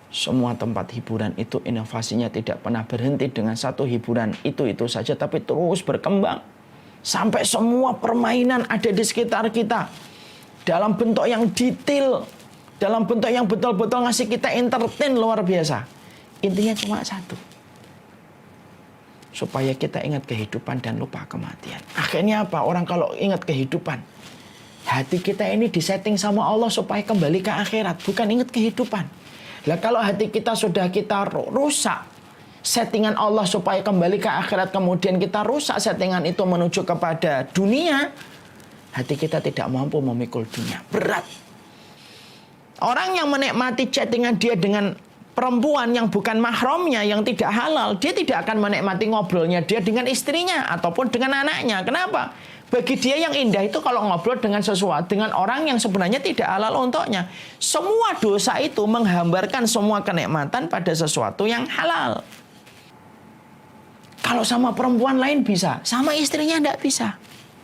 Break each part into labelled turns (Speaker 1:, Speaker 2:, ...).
Speaker 1: Semua tempat hiburan itu inovasinya tidak pernah berhenti dengan satu hiburan itu saja, tapi terus berkembang. Sampai semua permainan ada di sekitar kita. Dalam bentuk yang detail, dalam bentuk yang betul-betul ngasih kita entertain luar biasa. Intinya cuma satu. Supaya kita ingat kehidupan dan lupa kematian. Akhirnya apa? Orang kalau ingat kehidupan, hati kita ini disetting sama Allah supaya kembali ke akhirat, bukan ingat kehidupan. Lah kalau hati kita sudah kita rusak settingan Allah supaya kembali ke akhirat, kemudian kita rusak settingan itu menuju kepada dunia, hati kita tidak mampu memikul dunia. Berat. Orang yang menikmati chattingan dia dengan perempuan yang bukan mahramnya, yang tidak halal, dia tidak akan menikmati ngobrolnya dia dengan istrinya ataupun dengan anaknya. Kenapa? Bagi dia yang indah itu kalau ngobrol dengan sesuatu, dengan orang yang sebenarnya tidak halal untuknya. Semua dosa itu menghambarkan semua kenikmatan pada sesuatu yang halal. Kalau sama perempuan lain bisa, sama istrinya tidak bisa.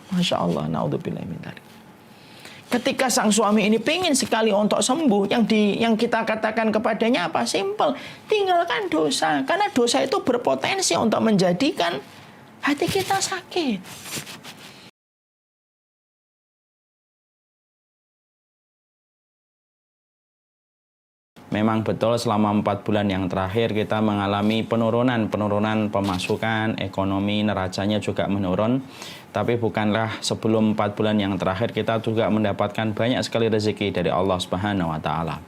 Speaker 1: Masya Allah, naudzubillah min dzalik. Ketika sang suami ini pengen sekali untuk sembuh, yang kita katakan kepadanya apa? Simple, tinggalkan dosa. Karena dosa itu berpotensi untuk menjadikan hati kita sakit. Memang betul selama 4 bulan yang terakhir kita mengalami penurunan pemasukan, ekonomi neracanya juga menurun. Tapi bukanlah sebelum 4 bulan yang terakhir kita juga mendapatkan banyak sekali rezeki dari Allah Subhanahu wa taala.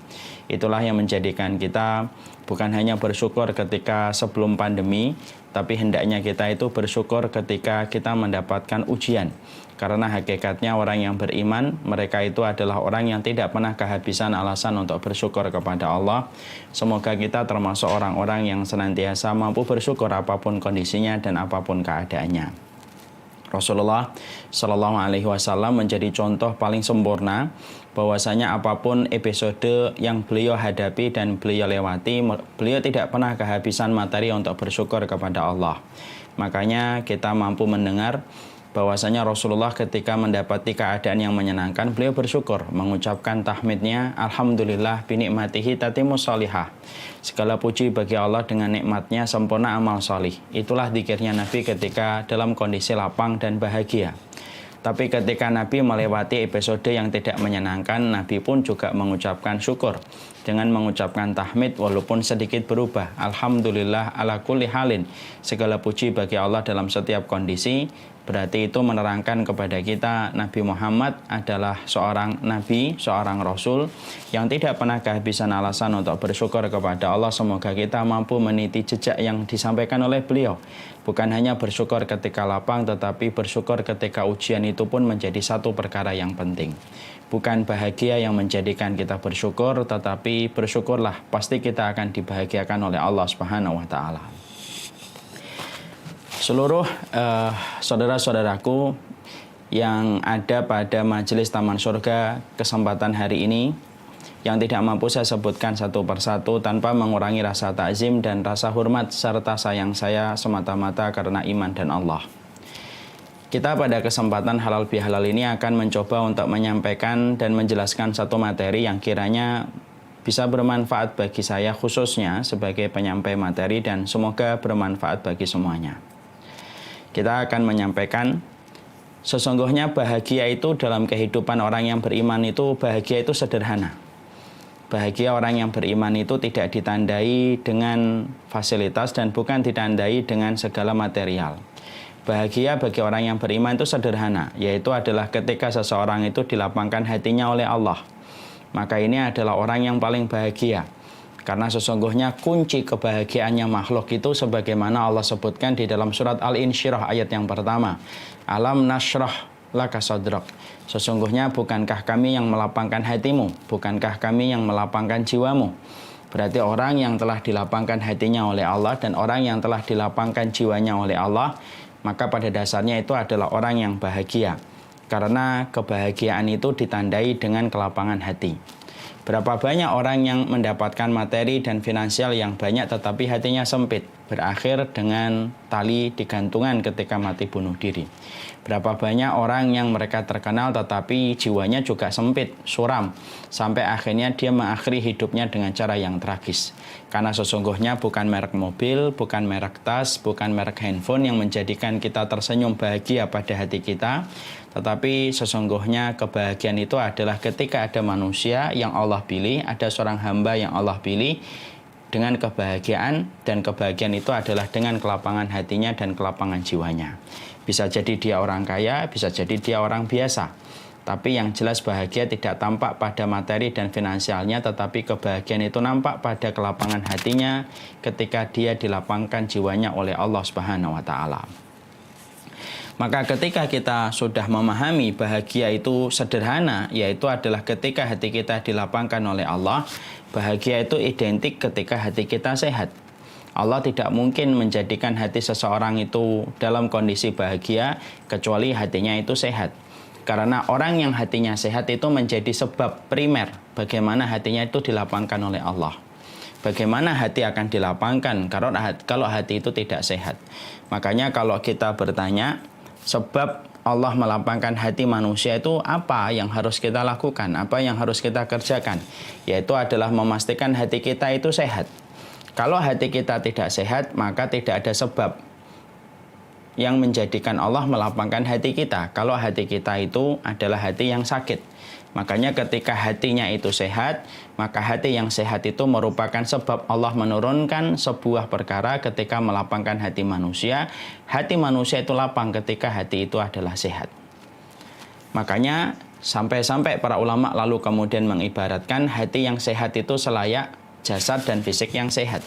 Speaker 1: Itulah yang menjadikan kita bukan hanya bersyukur ketika sebelum pandemi, tapi hendaknya kita itu bersyukur ketika kita mendapatkan ujian. Karena hakikatnya orang yang beriman, mereka itu adalah orang yang tidak pernah kehabisan alasan untuk bersyukur kepada Allah. Semoga kita termasuk orang-orang yang senantiasa mampu bersyukur apapun kondisinya dan apapun keadaannya. Rasulullah Shallallahu Alaihi Wasallam menjadi contoh paling sempurna bahwasanya apapun episode yang beliau hadapi dan beliau lewati, beliau tidak pernah kehabisan materi untuk bersyukur kepada Allah. Makanya kita mampu mendengar bahwasanya Rasulullah ketika mendapati keadaan yang menyenangkan, beliau bersyukur, mengucapkan tahmidnya, Alhamdulillah binikmatihi tatimmus sholihah. Segala puji bagi Allah, dengan nikmatnya sempurna amal solih. Itulah dzikirnya Nabi ketika dalam kondisi lapang dan bahagia. Tapi ketika Nabi melewati episode yang tidak menyenangkan, Nabi pun juga mengucapkan syukur dengan mengucapkan tahmid walaupun sedikit berubah. Alhamdulillah ala kulli halin. Segala puji bagi Allah dalam setiap kondisi. Berarti itu menerangkan kepada kita Nabi Muhammad adalah seorang Nabi, seorang Rasul yang tidak pernah kehabisan alasan untuk bersyukur kepada Allah. Semoga kita mampu meniti jejak yang disampaikan oleh beliau. Bukan hanya bersyukur ketika lapang, tetapi bersyukur ketika ujian itu pun menjadi satu perkara yang penting. Bukan bahagia yang menjadikan kita bersyukur, tetapi bersyukurlah, pasti kita akan dibahagiakan oleh Allah Subhanahu wa taala. Seluruh saudara-saudaraku yang ada pada majelis Taman Surga kesempatan hari ini, yang tidak mampu saya sebutkan satu persatu tanpa mengurangi rasa takzim dan rasa hormat serta sayang saya semata-mata karena iman dan Allah. Kita pada kesempatan halal bihalal ini akan mencoba untuk menyampaikan dan menjelaskan satu materi yang kiranya bisa bermanfaat bagi saya khususnya sebagai penyampai materi dan semoga bermanfaat bagi semuanya. Kita akan menyampaikan sesungguhnya bahagia itu dalam kehidupan orang yang beriman itu, bahagia itu sederhana. Bahagia orang yang beriman itu tidak ditandai dengan fasilitas dan bukan ditandai dengan segala material. Bahagia bagi orang yang beriman itu sederhana, yaitu adalah ketika seseorang itu dilapangkan hatinya oleh Allah. Maka ini adalah orang yang paling bahagia. Karena sesungguhnya kunci kebahagiaannya makhluk itu sebagaimana Allah sebutkan di dalam surat Al-Insyirah ayat yang pertama. Alam nashrah laka sadrak. Sesungguhnya bukankah kami yang melapangkan hatimu? Bukankah kami yang melapangkan jiwamu? Berarti orang yang telah dilapangkan hatinya oleh Allah dan orang yang telah dilapangkan jiwanya oleh Allah, maka pada dasarnya itu adalah orang yang bahagia. Karena kebahagiaan itu ditandai dengan kelapangan hati. Berapa banyak orang yang mendapatkan materi dan finansial yang banyak tetapi hatinya sempit, berakhir dengan tali digantungan ketika mati bunuh diri. Berapa banyak orang yang mereka terkenal tetapi jiwanya juga sempit, suram, sampai akhirnya dia mengakhiri hidupnya dengan cara yang tragis. Karena sesungguhnya bukan merek mobil, bukan merek tas, bukan merek handphone yang menjadikan kita tersenyum bahagia pada hati kita, tetapi sesungguhnya kebahagiaan itu adalah ketika ada manusia yang Allah pilih, ada seorang hamba yang Allah pilih dengan kebahagiaan, dan kebahagiaan itu adalah dengan kelapangan hatinya dan kelapangan jiwanya. Bisa jadi dia orang kaya, bisa jadi dia orang biasa. Tapi yang jelas bahagia tidak tampak pada materi dan finansialnya, tetapi kebahagiaan itu nampak pada kelapangan hatinya ketika dia dilapangkan jiwanya oleh Allah Subhanahu wa Ta'ala. Maka ketika kita sudah memahami bahagia itu sederhana, yaitu adalah ketika hati kita dilapangkan oleh Allah, bahagia itu identik ketika hati kita sehat. Allah tidak mungkin menjadikan hati seseorang itu dalam kondisi bahagia kecuali hatinya itu sehat. Karena orang yang hatinya sehat itu menjadi sebab primer bagaimana hatinya itu dilapangkan oleh Allah. Bagaimana hati akan dilapangkan kalau hati itu tidak sehat? Makanya kalau kita bertanya, sebab Allah melapangkan hati manusia itu apa yang harus kita lakukan, apa yang harus kita kerjakan? Yaitu adalah memastikan hati kita itu sehat. Kalau hati kita tidak sehat, maka tidak ada sebab yang menjadikan Allah melapangkan hati kita. Kalau hati kita itu adalah hati yang sakit. Makanya ketika hatinya itu sehat, maka hati yang sehat itu merupakan sebab Allah menurunkan sebuah perkara ketika melapangkan hati manusia. Hati manusia itu lapang ketika hati itu adalah sehat. Makanya sampai-sampai para ulama lalu kemudian mengibaratkan hati yang sehat itu selayak jasad dan fisik yang sehat.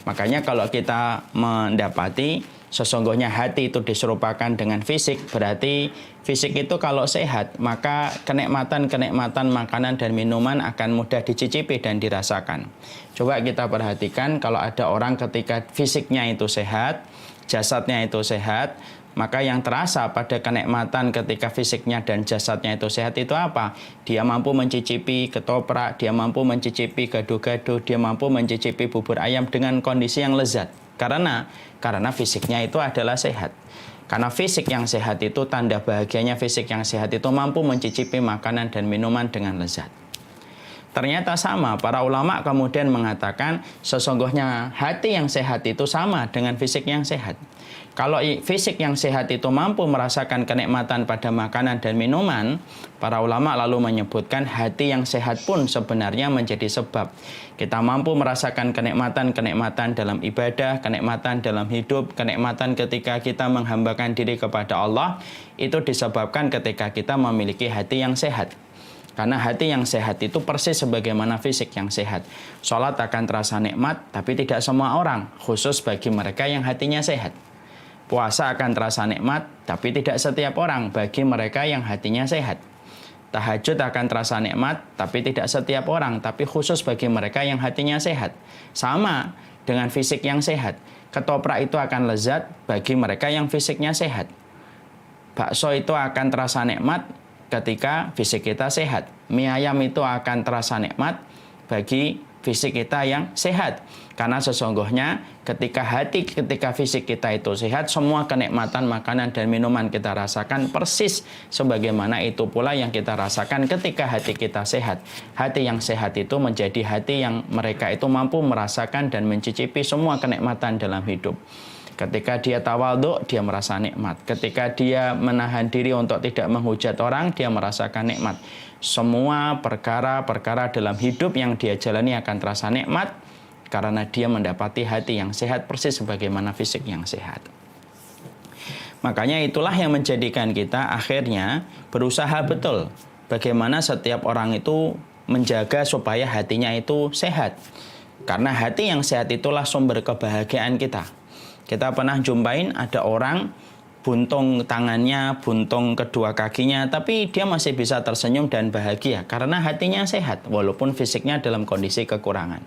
Speaker 1: Makanya kalau kita mendapati sesungguhnya hati itu diserupakan dengan fisik, berarti fisik itu kalau sehat, maka kenikmatan-kenikmatan makanan dan minuman akan mudah dicicipi dan dirasakan. Coba kita perhatikan kalau ada orang ketika fisiknya itu sehat, jasadnya itu sehat, maka yang terasa pada kenikmatan ketika fisiknya dan jasadnya itu sehat itu apa? Dia mampu mencicipi ketoprak, dia mampu mencicipi gado-gado, dia mampu mencicipi bubur ayam dengan kondisi yang lezat. Karena fisiknya itu adalah sehat. Karena fisik yang sehat itu, tanda bahagianya fisik yang sehat itu mampu mencicipi makanan dan minuman dengan lezat. Ternyata sama, para ulama kemudian mengatakan sesungguhnya hati yang sehat itu sama dengan fisik yang sehat. Kalau fisik yang sehat itu mampu merasakan kenikmatan pada makanan dan minuman, para ulama lalu menyebutkan hati yang sehat pun sebenarnya menjadi sebab kita mampu merasakan kenikmatan-kenikmatan dalam ibadah, kenikmatan dalam hidup, kenikmatan ketika kita menghambakan diri kepada Allah, itu disebabkan ketika kita memiliki hati yang sehat. Karena hati yang sehat itu persis sebagaimana fisik yang sehat. Sholat akan terasa nikmat, tapi tidak semua orang, khusus bagi mereka yang hatinya sehat. Puasa akan terasa nikmat, tapi tidak setiap orang, bagi mereka yang hatinya sehat. Tahajud akan terasa nikmat, tapi tidak setiap orang, tapi khusus bagi mereka yang hatinya sehat. Sama dengan fisik yang sehat. Ketoprak itu akan lezat bagi mereka yang fisiknya sehat. Bakso itu akan terasa nikmat ketika fisik kita sehat. Mie ayam itu akan terasa nikmat bagi fisik kita yang sehat. Karena sesungguhnya ketika fisik kita itu sehat, semua kenikmatan makanan dan minuman kita rasakan persis sebagaimana itu pula yang kita rasakan ketika hati kita sehat. Hati yang sehat itu menjadi hati yang mereka itu mampu merasakan dan mencicipi semua kenikmatan dalam hidup. Ketika dia tawadhu, dia merasa nikmat. Ketika dia menahan diri untuk tidak menghujat orang, dia merasakan nikmat. Semua perkara-perkara dalam hidup yang dia jalani akan terasa nikmat karena dia mendapati hati yang sehat persis sebagaimana fisik yang sehat. Makanya itulah yang menjadikan kita akhirnya berusaha betul bagaimana setiap orang itu menjaga supaya hatinya itu sehat. Karena hati yang sehat itulah sumber kebahagiaan kita. Kita pernah jumpain ada orang buntung tangannya, buntung kedua kakinya, tapi dia masih bisa tersenyum dan bahagia karena hatinya sehat walaupun fisiknya dalam kondisi kekurangan.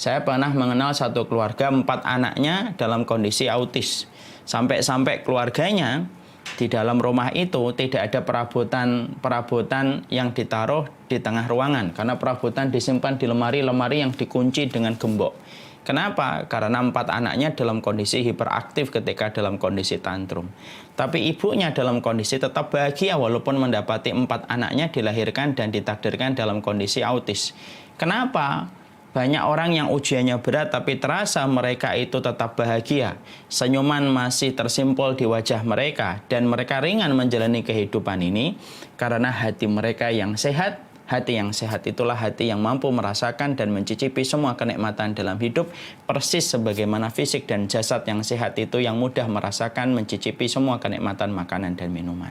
Speaker 1: Saya pernah mengenal satu keluarga 4 anaknya dalam kondisi autis. Sampai-sampai keluarganya Di dalam rumah itu tidak ada perabotan yang ditaruh di tengah ruangan, karena perabotan disimpan di lemari-lemari yang dikunci dengan gembok. Kenapa? Karena 4 anaknya dalam kondisi hiperaktif ketika dalam kondisi tantrum. Tapi ibunya dalam kondisi tetap bahagia walaupun mendapati 4 anaknya dilahirkan dan ditakdirkan dalam kondisi autis. Kenapa? Banyak orang yang ujiannya berat tapi terasa mereka itu tetap bahagia. Senyuman masih tersimpul di wajah mereka dan mereka ringan menjalani kehidupan ini karena hati mereka yang sehat. Hati yang sehat itulah hati yang mampu merasakan dan mencicipi semua kenikmatan dalam hidup, persis sebagaimana fisik dan jasad yang sehat itu yang mudah merasakan, mencicipi semua kenikmatan makanan dan minuman.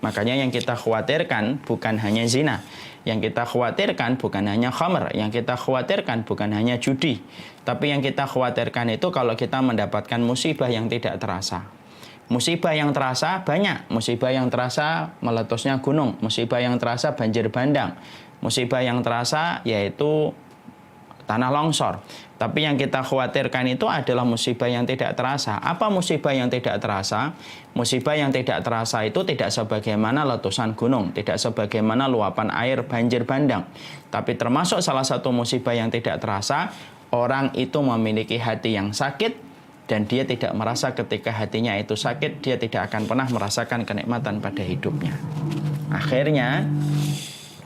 Speaker 1: Makanya yang kita khawatirkan bukan hanya zina, yang kita khawatirkan bukan hanya khamr, yang kita khawatirkan bukan hanya judi, tapi yang kita khawatirkan itu kalau kita mendapatkan musibah yang tidak terasa. Musibah yang terasa banyak, musibah yang terasa meletusnya gunung, musibah yang terasa banjir bandang, musibah yang terasa yaitu tanah longsor. Tapi yang kita khawatirkan itu adalah musibah yang tidak terasa. Apa musibah yang tidak terasa? Musibah yang tidak terasa itu tidak sebagaimana letusan gunung, tidak sebagaimana luapan air banjir bandang. Tapi termasuk salah satu musibah yang tidak terasa, orang itu memiliki hati yang sakit, dan dia tidak merasa ketika hatinya itu sakit, dia tidak akan pernah merasakan kenikmatan pada hidupnya. Akhirnya,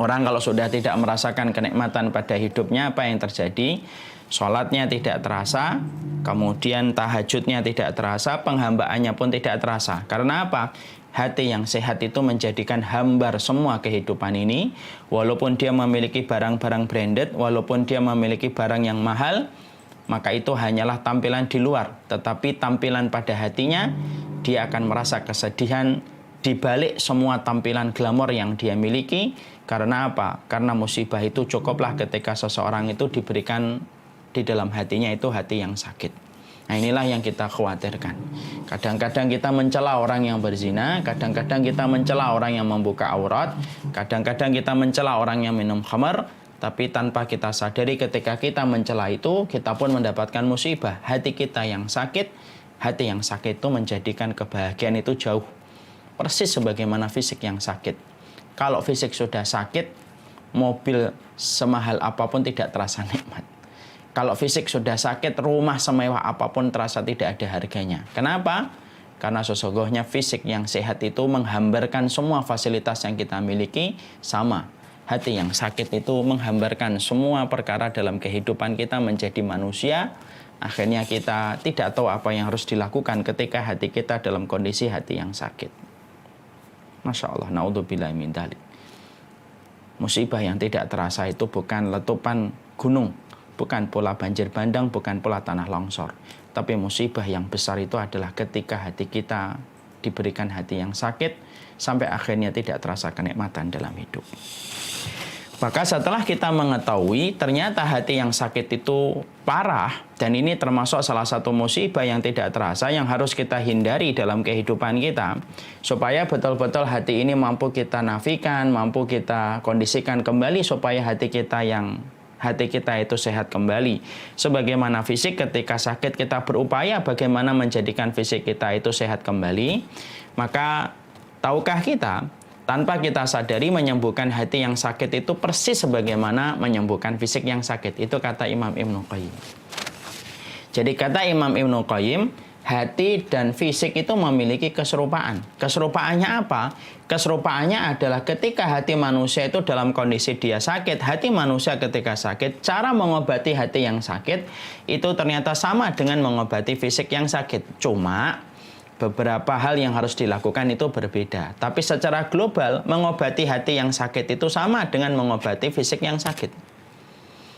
Speaker 1: orang kalau sudah tidak merasakan kenikmatan pada hidupnya, apa yang terjadi? Sholatnya tidak terasa, kemudian tahajudnya tidak terasa, penghambaannya pun tidak terasa. Karena apa? Hati yang sehat itu menjadikan hambar semua kehidupan ini, walaupun dia memiliki barang-barang branded, walaupun dia memiliki barang yang mahal, maka itu hanyalah tampilan di luar, tetapi tampilan pada hatinya, dia akan merasa kesedihan di balik semua tampilan glamor yang dia miliki. Karena apa? Karena musibah itu cukuplah ketika seseorang itu diberikan di dalam hatinya itu hati yang sakit. Nah, inilah yang kita khawatirkan. Kadang-kadang kita mencela orang yang berzina, kadang-kadang kita mencela orang yang membuka aurat, kadang-kadang kita mencela orang yang minum khamar, tapi tanpa kita sadari ketika kita mencela itu, kita pun mendapatkan musibah. Hati kita yang sakit, hati yang sakit itu menjadikan kebahagiaan itu jauh. Persis sebagaimana fisik yang sakit. Kalau fisik sudah sakit, mobil semahal apapun tidak terasa nikmat. Kalau fisik sudah sakit, rumah semewah apapun terasa tidak ada harganya. Kenapa? Karena sesungguhnya fisik yang sehat itu menghambarkan semua fasilitas yang kita miliki sama. Hati yang sakit itu menghambarkan semua perkara dalam kehidupan kita menjadi manusia. Akhirnya kita tidak tahu apa yang harus dilakukan ketika hati kita dalam kondisi hati yang sakit. Masya Allah, naudzubillah min dzalik. Musibah yang tidak terasa itu bukan letupan gunung, bukan pula banjir bandang, bukan pula tanah longsor. Tapi musibah yang besar itu adalah ketika hati kita diberikan hati yang sakit, sampai akhirnya tidak terasa kenikmatan dalam hidup. Maka setelah kita mengetahui ternyata hati yang sakit itu parah, dan ini termasuk salah satu musibah yang tidak terasa yang harus kita hindari dalam kehidupan kita, supaya betul-betul hati ini mampu kita nafikan, mampu kita kondisikan kembali supaya hati kita itu sehat kembali. Sebagaimana fisik ketika sakit kita berupaya bagaimana menjadikan fisik kita itu sehat kembali, maka tahukah kita tanpa kita sadari menyembuhkan hati yang sakit itu persis sebagaimana menyembuhkan fisik yang sakit. Itu kata Imam Ibnu Qayyim. Jadi kata Imam Ibnu Qayyim, hati dan fisik itu memiliki keserupaan. Keserupaannya apa? Keserupaannya adalah ketika hati manusia itu dalam kondisi dia sakit, hati manusia ketika sakit, cara mengobati hati yang sakit itu ternyata sama dengan mengobati fisik yang sakit. Cuma beberapa hal yang harus dilakukan itu berbeda. Tapi secara global, mengobati hati yang sakit itu sama dengan mengobati fisik yang sakit.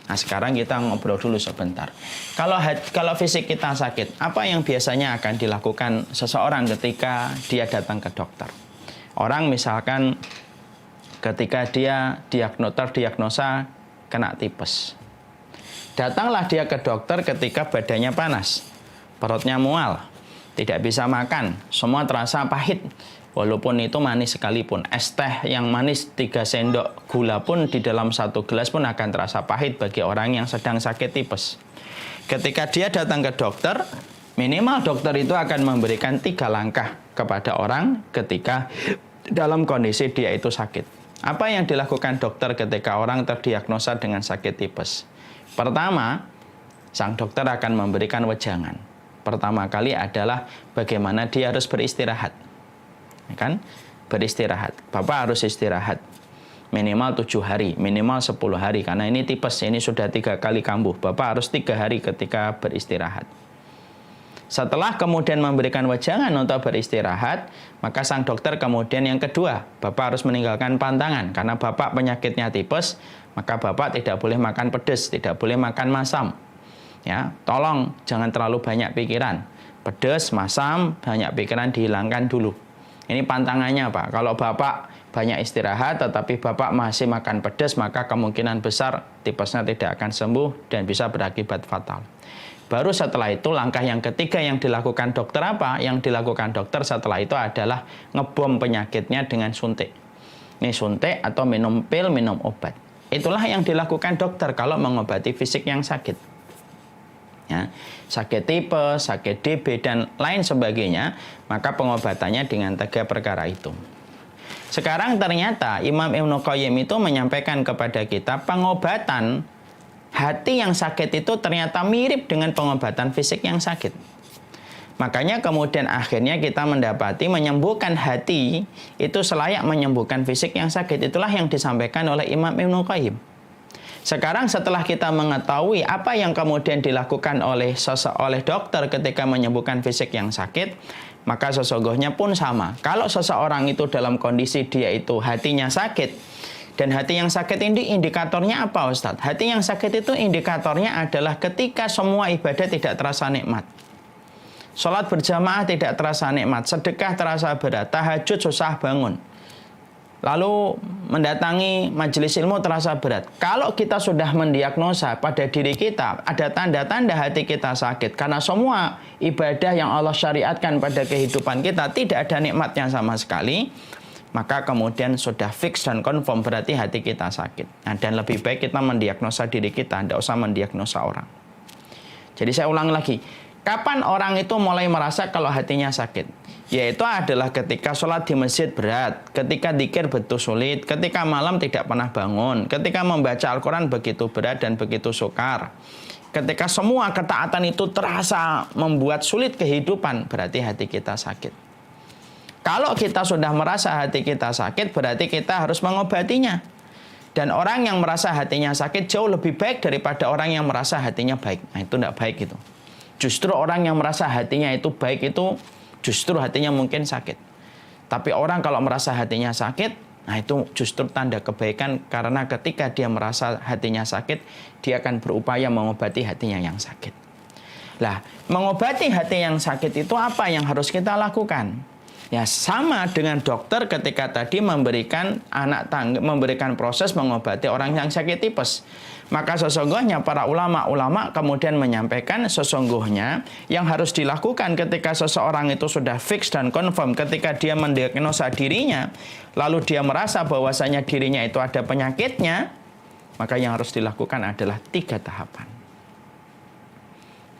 Speaker 1: Nah, sekarang kita ngobrol dulu sebentar. Kalau fisik kita sakit, apa yang biasanya akan dilakukan seseorang ketika dia datang ke dokter? Orang misalkan ketika dia terdiagnosa kena tipes. Datanglah dia ke dokter ketika badannya panas, perutnya mual, tidak bisa makan, semua terasa pahit. Walaupun itu manis sekalipun, es teh yang manis 3 sendok gula pun di dalam 1 gelas pun akan terasa pahit bagi orang yang sedang sakit tipes. Ketika dia datang ke dokter, Minimal dokter itu akan memberikan 3 langkah kepada orang ketika dalam kondisi dia itu sakit. Apa yang dilakukan dokter ketika orang terdiagnosa dengan sakit tipes? Pertama, sang dokter akan memberikan wejangan. Pertama kali adalah bagaimana dia harus beristirahat. Ya kan? Beristirahat. Bapak harus istirahat. Minimal 7 hari, minimal 10 hari. Karena ini tipes, ini sudah 3 kali kambuh. Bapak harus 3 hari ketika beristirahat. Setelah kemudian memberikan wejangan untuk beristirahat, maka sang dokter kemudian yang kedua, Bapak harus meninggalkan pantangan. Karena Bapak penyakitnya tipes, maka Bapak tidak boleh makan pedas, tidak boleh makan masam. Ya, tolong jangan terlalu banyak pikiran. Pedas, masam, banyak pikiran dihilangkan dulu. Ini pantangannya, Pak. Kalau Bapak banyak istirahat tetapi Bapak masih makan pedas, maka kemungkinan besar tipesnya tidak akan sembuh dan bisa berakibat fatal. Baru setelah itu langkah yang ketiga yang dilakukan dokter apa? Yang dilakukan dokter setelah itu adalah ngebom penyakitnya dengan suntik. Ini suntik atau minum pil, minum obat. Itulah yang dilakukan dokter kalau mengobati fisik yang sakit. Ya, sakit tipes, sakit DB, dan lain sebagainya, maka pengobatannya dengan 3 perkara itu. Sekarang ternyata Imam Ibnu Qayyim itu menyampaikan kepada kita pengobatan hati yang sakit itu ternyata mirip dengan pengobatan fisik yang sakit. Makanya kemudian akhirnya kita mendapati menyembuhkan hati itu selayak menyembuhkan fisik yang sakit. Itulah yang disampaikan oleh Imam Ibnu Qayyim. Sekarang setelah kita mengetahui apa yang kemudian dilakukan oleh dokter ketika menyembuhkan fisik yang sakit, maka sesungguhnya pun sama. Kalau seseorang itu dalam kondisi dia itu hatinya sakit, dan hati yang sakit ini indikatornya apa, Ustadz? Hati yang sakit itu indikatornya adalah ketika semua ibadah tidak terasa nikmat. Sholat berjamaah tidak terasa nikmat, sedekah terasa berat, tahajud susah bangun. Lalu mendatangi majelis ilmu terasa berat. Kalau kita sudah mendiagnosa pada diri kita, ada tanda-tanda hati kita sakit. Karena semua ibadah yang Allah syariatkan pada kehidupan kita tidak ada nikmatnya sama sekali, maka kemudian sudah fix dan confirm berarti hati kita sakit. Nah, dan lebih baik kita mendiagnosa diri kita, tidak usah mendiagnosa orang. Jadi saya ulang lagi, kapan orang itu mulai merasa kalau hatinya sakit? Yaitu adalah ketika sholat di masjid berat, ketika dzikir betul sulit, ketika malam tidak pernah bangun, ketika membaca Al-Quran begitu berat dan begitu sukar. Ketika semua ketaatan itu terasa membuat sulit kehidupan, berarti hati kita sakit. Kalau kita sudah merasa hati kita sakit, berarti kita harus mengobatinya. Dan orang yang merasa hatinya sakit jauh lebih baik daripada orang yang merasa hatinya baik. Nah, itu tidak baik itu. Justru orang yang merasa hatinya itu baik itu, justru hatinya mungkin sakit. Tapi orang kalau merasa hatinya sakit, nah itu justru tanda kebaikan. Karena ketika dia merasa hatinya sakit, dia akan berupaya mengobati hatinya yang sakit. Lah, mengobati hati yang sakit itu apa yang harus kita lakukan? Ya, sama dengan dokter ketika tadi memberikan proses mengobati orang yang sakit tipes. Maka sesungguhnya para ulama kemudian menyampaikan sesungguhnya yang harus dilakukan ketika seseorang itu sudah fix dan confirm ketika dia mendiagnosa dirinya, lalu dia merasa bahwasanya dirinya itu ada penyakitnya, maka yang harus dilakukan adalah 3 tahapan.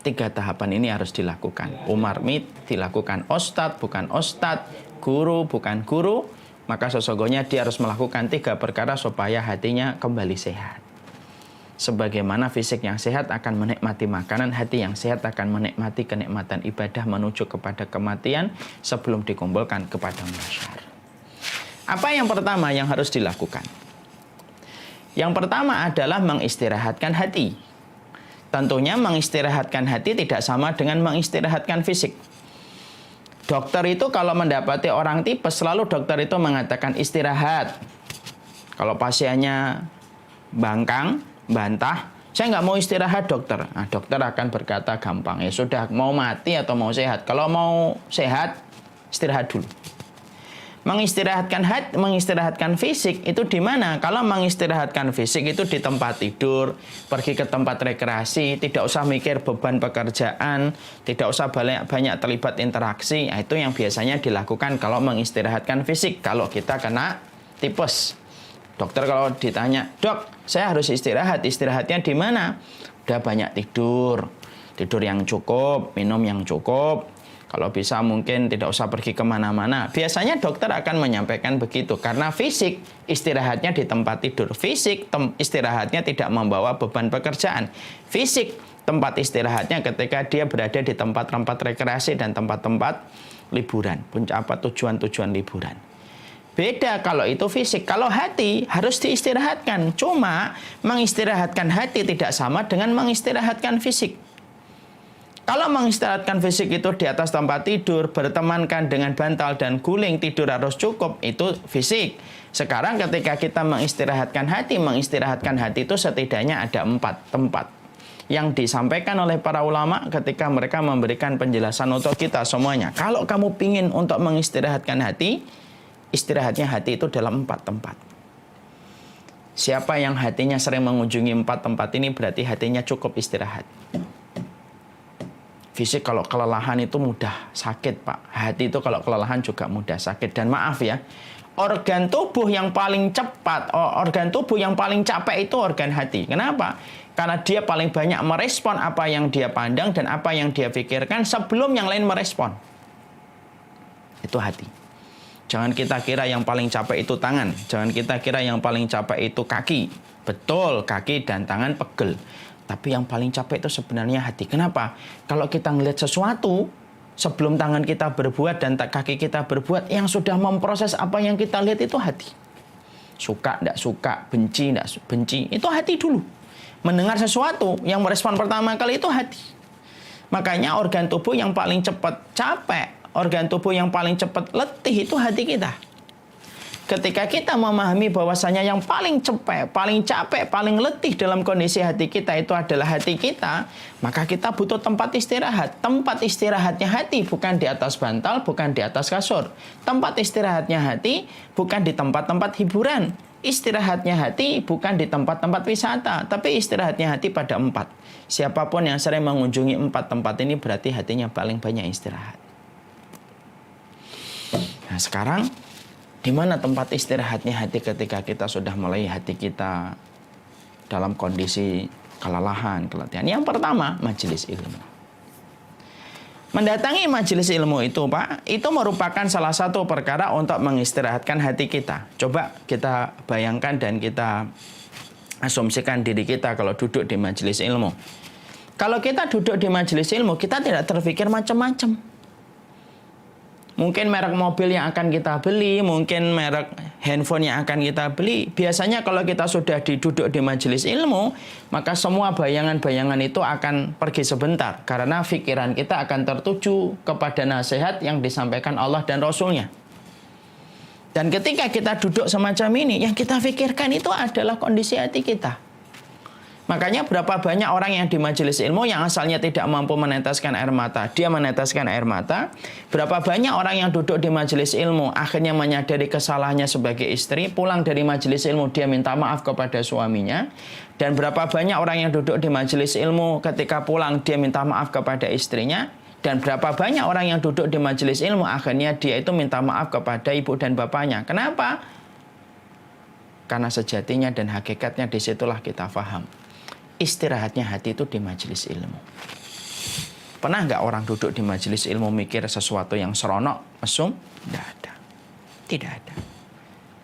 Speaker 1: 3 tahapan ini harus dilakukan. Umarmit dilakukan ustadz, bukan ustadz, guru, bukan guru. Maka sesungguhnya dia harus melakukan 3 perkara supaya hatinya kembali sehat. Sebagaimana fisik yang sehat akan menikmati makanan, hati yang sehat akan menikmati kenikmatan ibadah menuju kepada kematian sebelum dikumpulkan kepada mahsyar. Apa yang pertama yang harus dilakukan? Yang pertama adalah mengistirahatkan hati. Tentunya mengistirahatkan hati tidak sama dengan mengistirahatkan fisik. Dokter itu kalau mendapati orang tipes, selalu dokter itu mengatakan istirahat. Kalau pasiennya bangkang, bantah, saya nggak mau istirahat dokter. Nah, dokter akan berkata gampang, ya sudah, mau mati atau mau sehat? Kalau mau sehat, istirahat dulu. Mengistirahatkan fisik itu di mana? Kalau mengistirahatkan fisik itu di tempat tidur, pergi ke tempat rekreasi, tidak usah mikir beban pekerjaan, tidak usah banyak terlibat interaksi. Nah, itu yang biasanya dilakukan kalau mengistirahatkan fisik. Kalau kita kena tipes, dokter kalau ditanya, dok, saya harus istirahat, istirahatnya di mana? Udah banyak tidur, Tidur yang cukup, minum yang cukup. Kalau bisa mungkin tidak usah pergi kemana-mana. Biasanya dokter akan menyampaikan begitu. Karena fisik istirahatnya di tempat tidur. Fisik istirahatnya tidak membawa beban pekerjaan. Fisik tempat istirahatnya ketika dia berada di tempat-tempat rekreasi dan tempat-tempat liburan. Tujuan-tujuan liburan. Beda kalau itu fisik. Kalau hati harus diistirahatkan. Cuma mengistirahatkan hati tidak sama dengan mengistirahatkan fisik. Kalau mengistirahatkan fisik itu di atas tempat tidur, bertemankan dengan bantal dan guling, tidur harus cukup, itu fisik. Sekarang ketika kita mengistirahatkan hati itu setidaknya ada 4 tempat yang disampaikan oleh para ulama ketika mereka memberikan penjelasan untuk kita semuanya. Kalau kamu ingin untuk mengistirahatkan hati, istirahatnya hati itu dalam 4 tempat. Siapa yang hatinya sering mengunjungi 4 tempat ini berarti hatinya cukup istirahat. Fisik kalau kelelahan itu mudah sakit, Pak. Hati itu kalau kelelahan juga mudah sakit. Dan maaf ya, organ tubuh yang paling cepat, organ tubuh yang paling capek itu organ hati. Kenapa? Karena dia paling banyak merespon apa yang dia pandang dan apa yang dia pikirkan sebelum yang lain merespon. Itu hati. Jangan kita kira yang paling capek itu tangan. Jangan kita kira yang paling capek itu kaki. Betul, kaki dan tangan pegel. Tapi yang paling capek itu sebenarnya hati. Kenapa? Kalau kita ngelihat sesuatu, sebelum tangan kita berbuat dan kaki kita berbuat, yang sudah memproses apa yang kita lihat itu hati. Suka, tidak suka, benci, tidak benci, itu hati dulu. Mendengar sesuatu, yang merespon pertama kali itu hati. Makanya organ tubuh yang paling cepat capek, organ tubuh yang paling cepat letih itu hati kita. Ketika kita memahami bahwasanya yang paling capek, paling letih dalam kondisi hati kita itu adalah hati kita, maka kita butuh tempat istirahat. Tempat istirahatnya hati bukan di atas bantal, bukan di atas kasur. Tempat istirahatnya hati bukan di tempat-tempat hiburan. Istirahatnya hati bukan di tempat-tempat wisata, tapi istirahatnya hati pada 4. Siapapun yang sering mengunjungi 4 tempat ini berarti hatinya paling banyak istirahat. Nah sekarang, di mana tempat istirahatnya hati ketika kita sudah mulai hati kita dalam kondisi kelelahan, keletihan? Yang pertama, majelis ilmu. Mendatangi majelis ilmu itu, Pak, itu merupakan salah satu perkara untuk mengistirahatkan hati kita. Coba kita bayangkan dan kita asumsikan diri kita kalau duduk di majelis ilmu. Kalau kita duduk di majelis ilmu, kita tidak terpikir macam-macam. Mungkin merek mobil yang akan kita beli, mungkin merek handphone yang akan kita beli. Biasanya kalau kita sudah duduk di majelis ilmu, maka semua bayangan-bayangan itu akan pergi sebentar. Karena pikiran kita akan tertuju kepada nasihat yang disampaikan Allah dan Rasul-Nya. Dan ketika kita duduk semacam ini, yang kita pikirkan itu adalah kondisi hati kita. Makanya berapa banyak orang yang di majelis ilmu yang asalnya tidak mampu meneteskan air mata, dia meneteskan air mata. Berapa banyak orang yang duduk di majelis ilmu akhirnya menyadari kesalahannya sebagai istri, pulang dari majelis ilmu dia minta maaf kepada suaminya. Dan berapa banyak orang yang duduk di majelis ilmu ketika pulang dia minta maaf kepada istrinya. Dan berapa banyak orang yang duduk di majelis ilmu akhirnya dia itu minta maaf kepada ibu dan bapaknya. Kenapa? Karena sejatinya dan hakikatnya disitulah kita faham. Istirahatnya hati itu di majelis ilmu. Pernah nggak orang duduk di majelis ilmu mikir sesuatu yang seronok, mesum? Tidak ada. Tidak ada.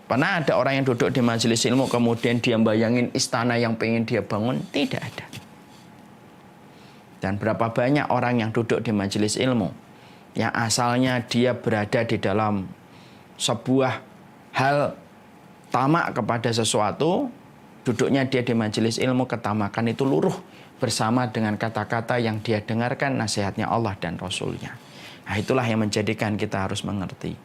Speaker 1: Pernah ada orang yang duduk di majelis ilmu kemudian dia bayangin istana yang pengen dia bangun? Tidak ada. Dan berapa banyak orang yang duduk di majelis ilmu yang asalnya dia berada di dalam sebuah hal tamak kepada sesuatu, duduknya dia di majelis ilmu, ketamakan itu luruh bersama dengan kata-kata yang dia dengarkan nasihatnya Allah dan Rasul-Nya. Nah itulah yang menjadikan kita harus mengerti.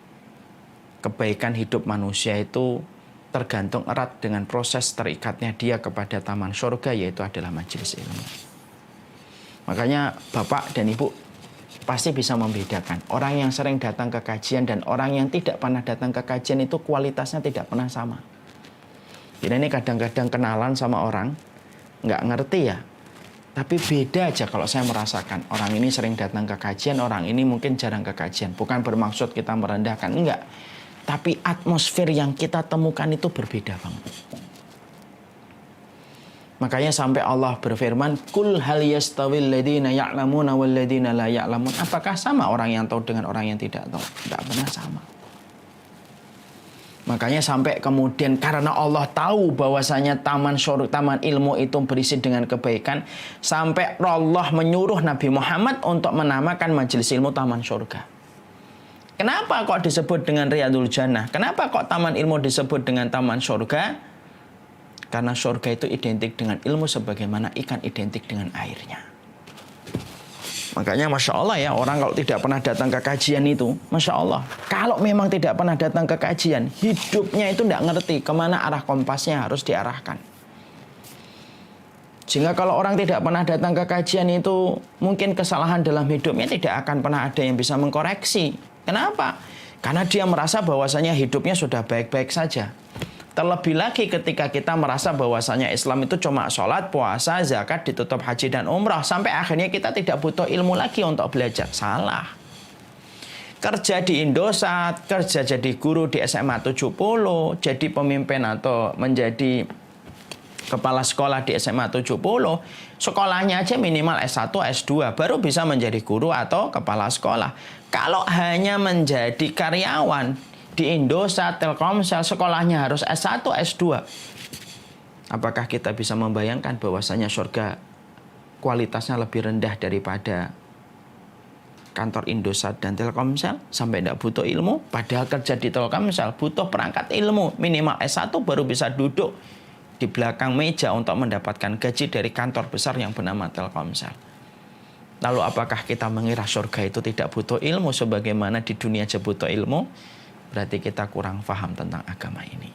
Speaker 1: Kebaikan hidup manusia itu tergantung erat dengan proses terikatnya dia kepada taman surga, yaitu adalah majelis ilmu. Makanya Bapak dan Ibu pasti bisa membedakan. Orang yang sering datang ke kajian dan orang yang tidak pernah datang ke kajian itu kualitasnya tidak pernah sama. Jadi ini kadang-kadang kenalan sama orang, nggak ngerti ya. Tapi beda aja kalau saya merasakan. Orang ini sering datang ke kajian, orang ini mungkin jarang ke kajian. Bukan bermaksud kita merendahkan, enggak. Tapi atmosfer yang kita temukan itu berbeda banget. Makanya sampai Allah berfirman, "Qul hal yastawil ladzina ya'lamuna wal ladzina la ya'lamun?" Apakah sama orang yang tahu dengan orang yang tidak tahu? Tidak pernah sama. Makanya sampai kemudian karena Allah tahu bahwasanya taman ilmu itu berisi dengan kebaikan, sampai Allah menyuruh Nabi Muhammad untuk menamakan majelis ilmu taman surga. Kenapa kok disebut dengan Riyadul Jannah? Kenapa kok taman ilmu disebut dengan taman surga? Karena surga itu identik dengan ilmu sebagaimana ikan identik dengan airnya. Makanya Masya Allah ya, orang kalau tidak pernah datang ke kajian itu, Masya Allah, kalau memang tidak pernah datang ke kajian, hidupnya itu tidak ngerti kemana arah kompasnya harus diarahkan. Sehingga kalau orang tidak pernah datang ke kajian itu, mungkin kesalahan dalam hidupnya tidak akan pernah ada yang bisa mengkoreksi. Kenapa? Karena dia merasa bahwasanya hidupnya sudah baik-baik saja. Terlebih lagi ketika kita merasa bahwasanya Islam itu cuma sholat, puasa, zakat, ditutup haji dan umrah. Sampai akhirnya kita tidak butuh ilmu lagi untuk belajar. Salah. Kerja di Indosat, kerja jadi guru di SMA 70, jadi pemimpin atau menjadi kepala sekolah di SMA 70, sekolahnya aja minimal S1, S2, baru bisa menjadi guru atau kepala sekolah. Kalau hanya menjadi karyawan, di Indosat, Telkomsel, sekolahnya harus S1, S2. Apakah kita bisa membayangkan bahwasanya surga kualitasnya lebih rendah daripada kantor Indosat dan Telkomsel? Sampai tidak butuh ilmu, padahal kerja di Telkomsel butuh perangkat ilmu. Minimal S1 baru bisa duduk di belakang meja untuk mendapatkan gaji dari kantor besar yang bernama Telkomsel. Lalu apakah kita mengira surga itu tidak butuh ilmu sebagaimana di dunia aja butuh ilmu? Berarti kita kurang paham tentang agama ini.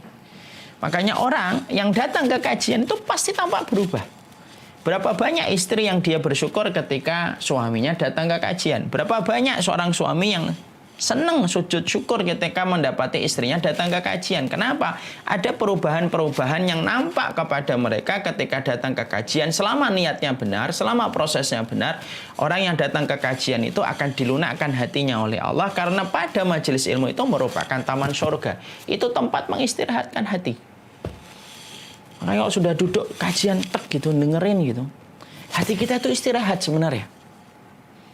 Speaker 1: Makanya orang yang datang ke kajian itu pasti tampak berubah. Berapa banyak istri yang dia bersyukur ketika suaminya datang ke kajian? Berapa banyak seorang suami yang senang sujud syukur ketika mendapati istrinya datang ke kajian? Kenapa? Ada perubahan-perubahan yang nampak kepada mereka ketika datang ke kajian. Selama niatnya benar, selama prosesnya benar, orang yang datang ke kajian itu akan dilunakkan hatinya oleh Allah. Karena pada majelis ilmu itu merupakan taman surga. Itu tempat mengistirahatkan hati. Makanya kalau sudah duduk kajian tek gitu, dengerin gitu, hati kita itu istirahat sebenarnya.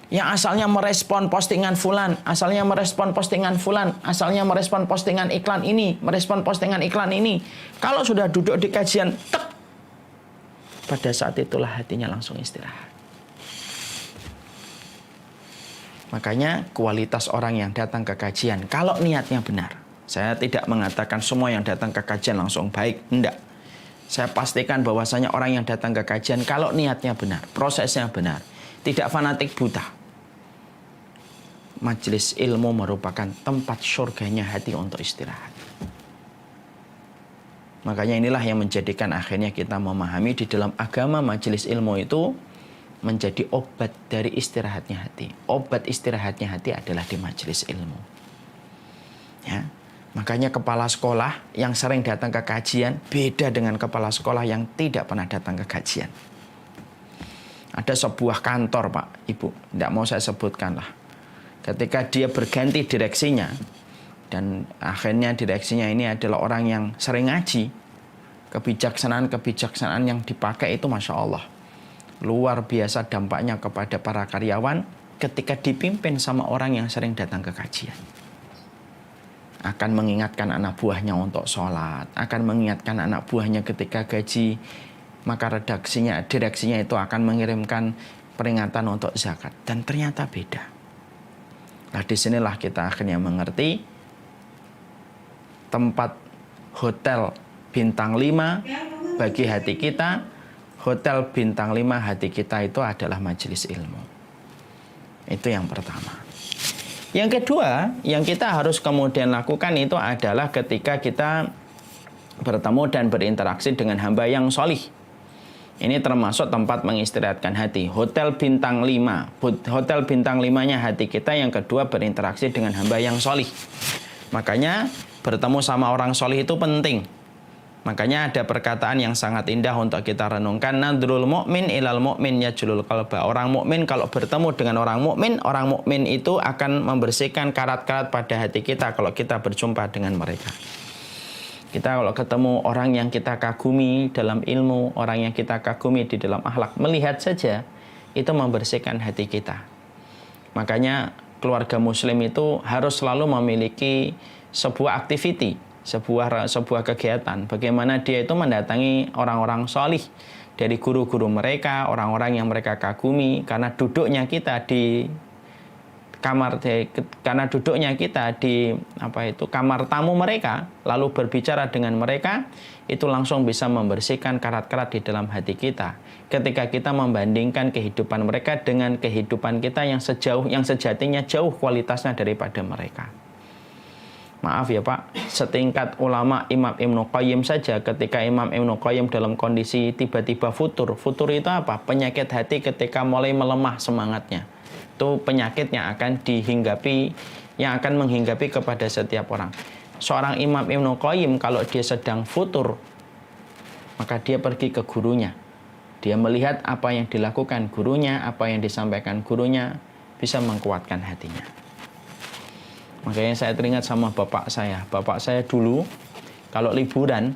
Speaker 1: Yang asalnya merespon postingan fulan, asalnya merespon postingan fulan, asalnya merespon postingan iklan ini, merespon postingan iklan ini. Kalau sudah duduk di kajian, tek, pada saat itulah hatinya langsung istirahat. Makanya kualitas orang yang datang ke kajian, kalau niatnya benar. Saya tidak mengatakan semua yang datang ke kajian langsung baik, enggak. Saya pastikan bahwasanya orang yang datang ke kajian, kalau niatnya benar, prosesnya benar, tidak fanatik buta. Majelis ilmu merupakan tempat surganya hati untuk istirahat. Makanya inilah yang menjadikan akhirnya kita memahami di dalam agama majelis ilmu itu menjadi obat dari istirahatnya hati. Obat istirahatnya hati adalah di majelis ilmu. Ya. Makanya kepala sekolah yang sering datang ke kajian beda dengan kepala sekolah yang tidak pernah datang ke kajian. Ada sebuah kantor, Pak, Ibu, tidak mau saya sebutkan lah. Ketika dia berganti direksinya, dan akhirnya direksinya ini adalah orang yang sering ngaji, kebijaksanaan yang dipakai itu Masya Allah. Luar biasa dampaknya kepada para karyawan ketika dipimpin sama orang yang sering datang ke kajian. Akan mengingatkan anak buahnya untuk sholat, akan mengingatkan anak buahnya ketika gaji, maka direksinya itu akan mengirimkan peringatan untuk zakat. Dan ternyata beda. Nah, disinilah kita akhirnya mengerti tempat hotel bintang 5 bagi hati kita, hotel bintang 5 hati kita itu adalah majelis ilmu. Itu yang pertama. Yang kedua, yang kita harus kemudian lakukan itu adalah ketika kita bertemu dan berinteraksi dengan hamba yang sholih. Ini termasuk tempat mengistirahatkan hati. Hotel bintang 5. Hotel bintang 5-nya hati kita. Yang kedua, berinteraksi dengan hamba yang sholih. Makanya bertemu sama orang sholih itu penting. Makanya ada perkataan yang sangat indah untuk kita renungkan. Nadrul mu'min ilal mu'min yajlul qalba. Orang mukmin kalau bertemu dengan orang mukmin itu akan membersihkan karat-karat pada hati kita kalau kita berjumpa dengan mereka. Kita kalau ketemu orang yang kita kagumi dalam ilmu, orang yang kita kagumi di dalam akhlak, melihat saja itu membersihkan hati kita. Makanya keluarga muslim itu harus selalu memiliki sebuah aktiviti, sebuah kegiatan. Bagaimana dia itu mendatangi orang-orang solih dari guru-guru mereka, orang-orang yang mereka kagumi, karena duduknya kita di kamar kamar tamu mereka, lalu berbicara dengan mereka, itu langsung bisa membersihkan karat-karat di dalam hati kita. Ketika kita membandingkan kehidupan mereka dengan kehidupan kita yang sejatinya jauh kualitasnya daripada mereka. Maaf ya Pak, setingkat ulama Imam Ibnu Qayyim saja, ketika Imam Ibnu Qayyim dalam kondisi tiba-tiba futur itu apa? Penyakit hati ketika mulai melemah semangatnya. Itu penyakit yang akan menghinggapi kepada setiap orang. Seorang Imam Ibnu Qayyim kalau dia sedang futur, maka dia pergi ke gurunya. Dia melihat apa yang dilakukan gurunya, apa yang disampaikan gurunya, bisa menguatkan hatinya. Makanya saya teringat sama bapak saya. Bapak saya dulu kalau liburan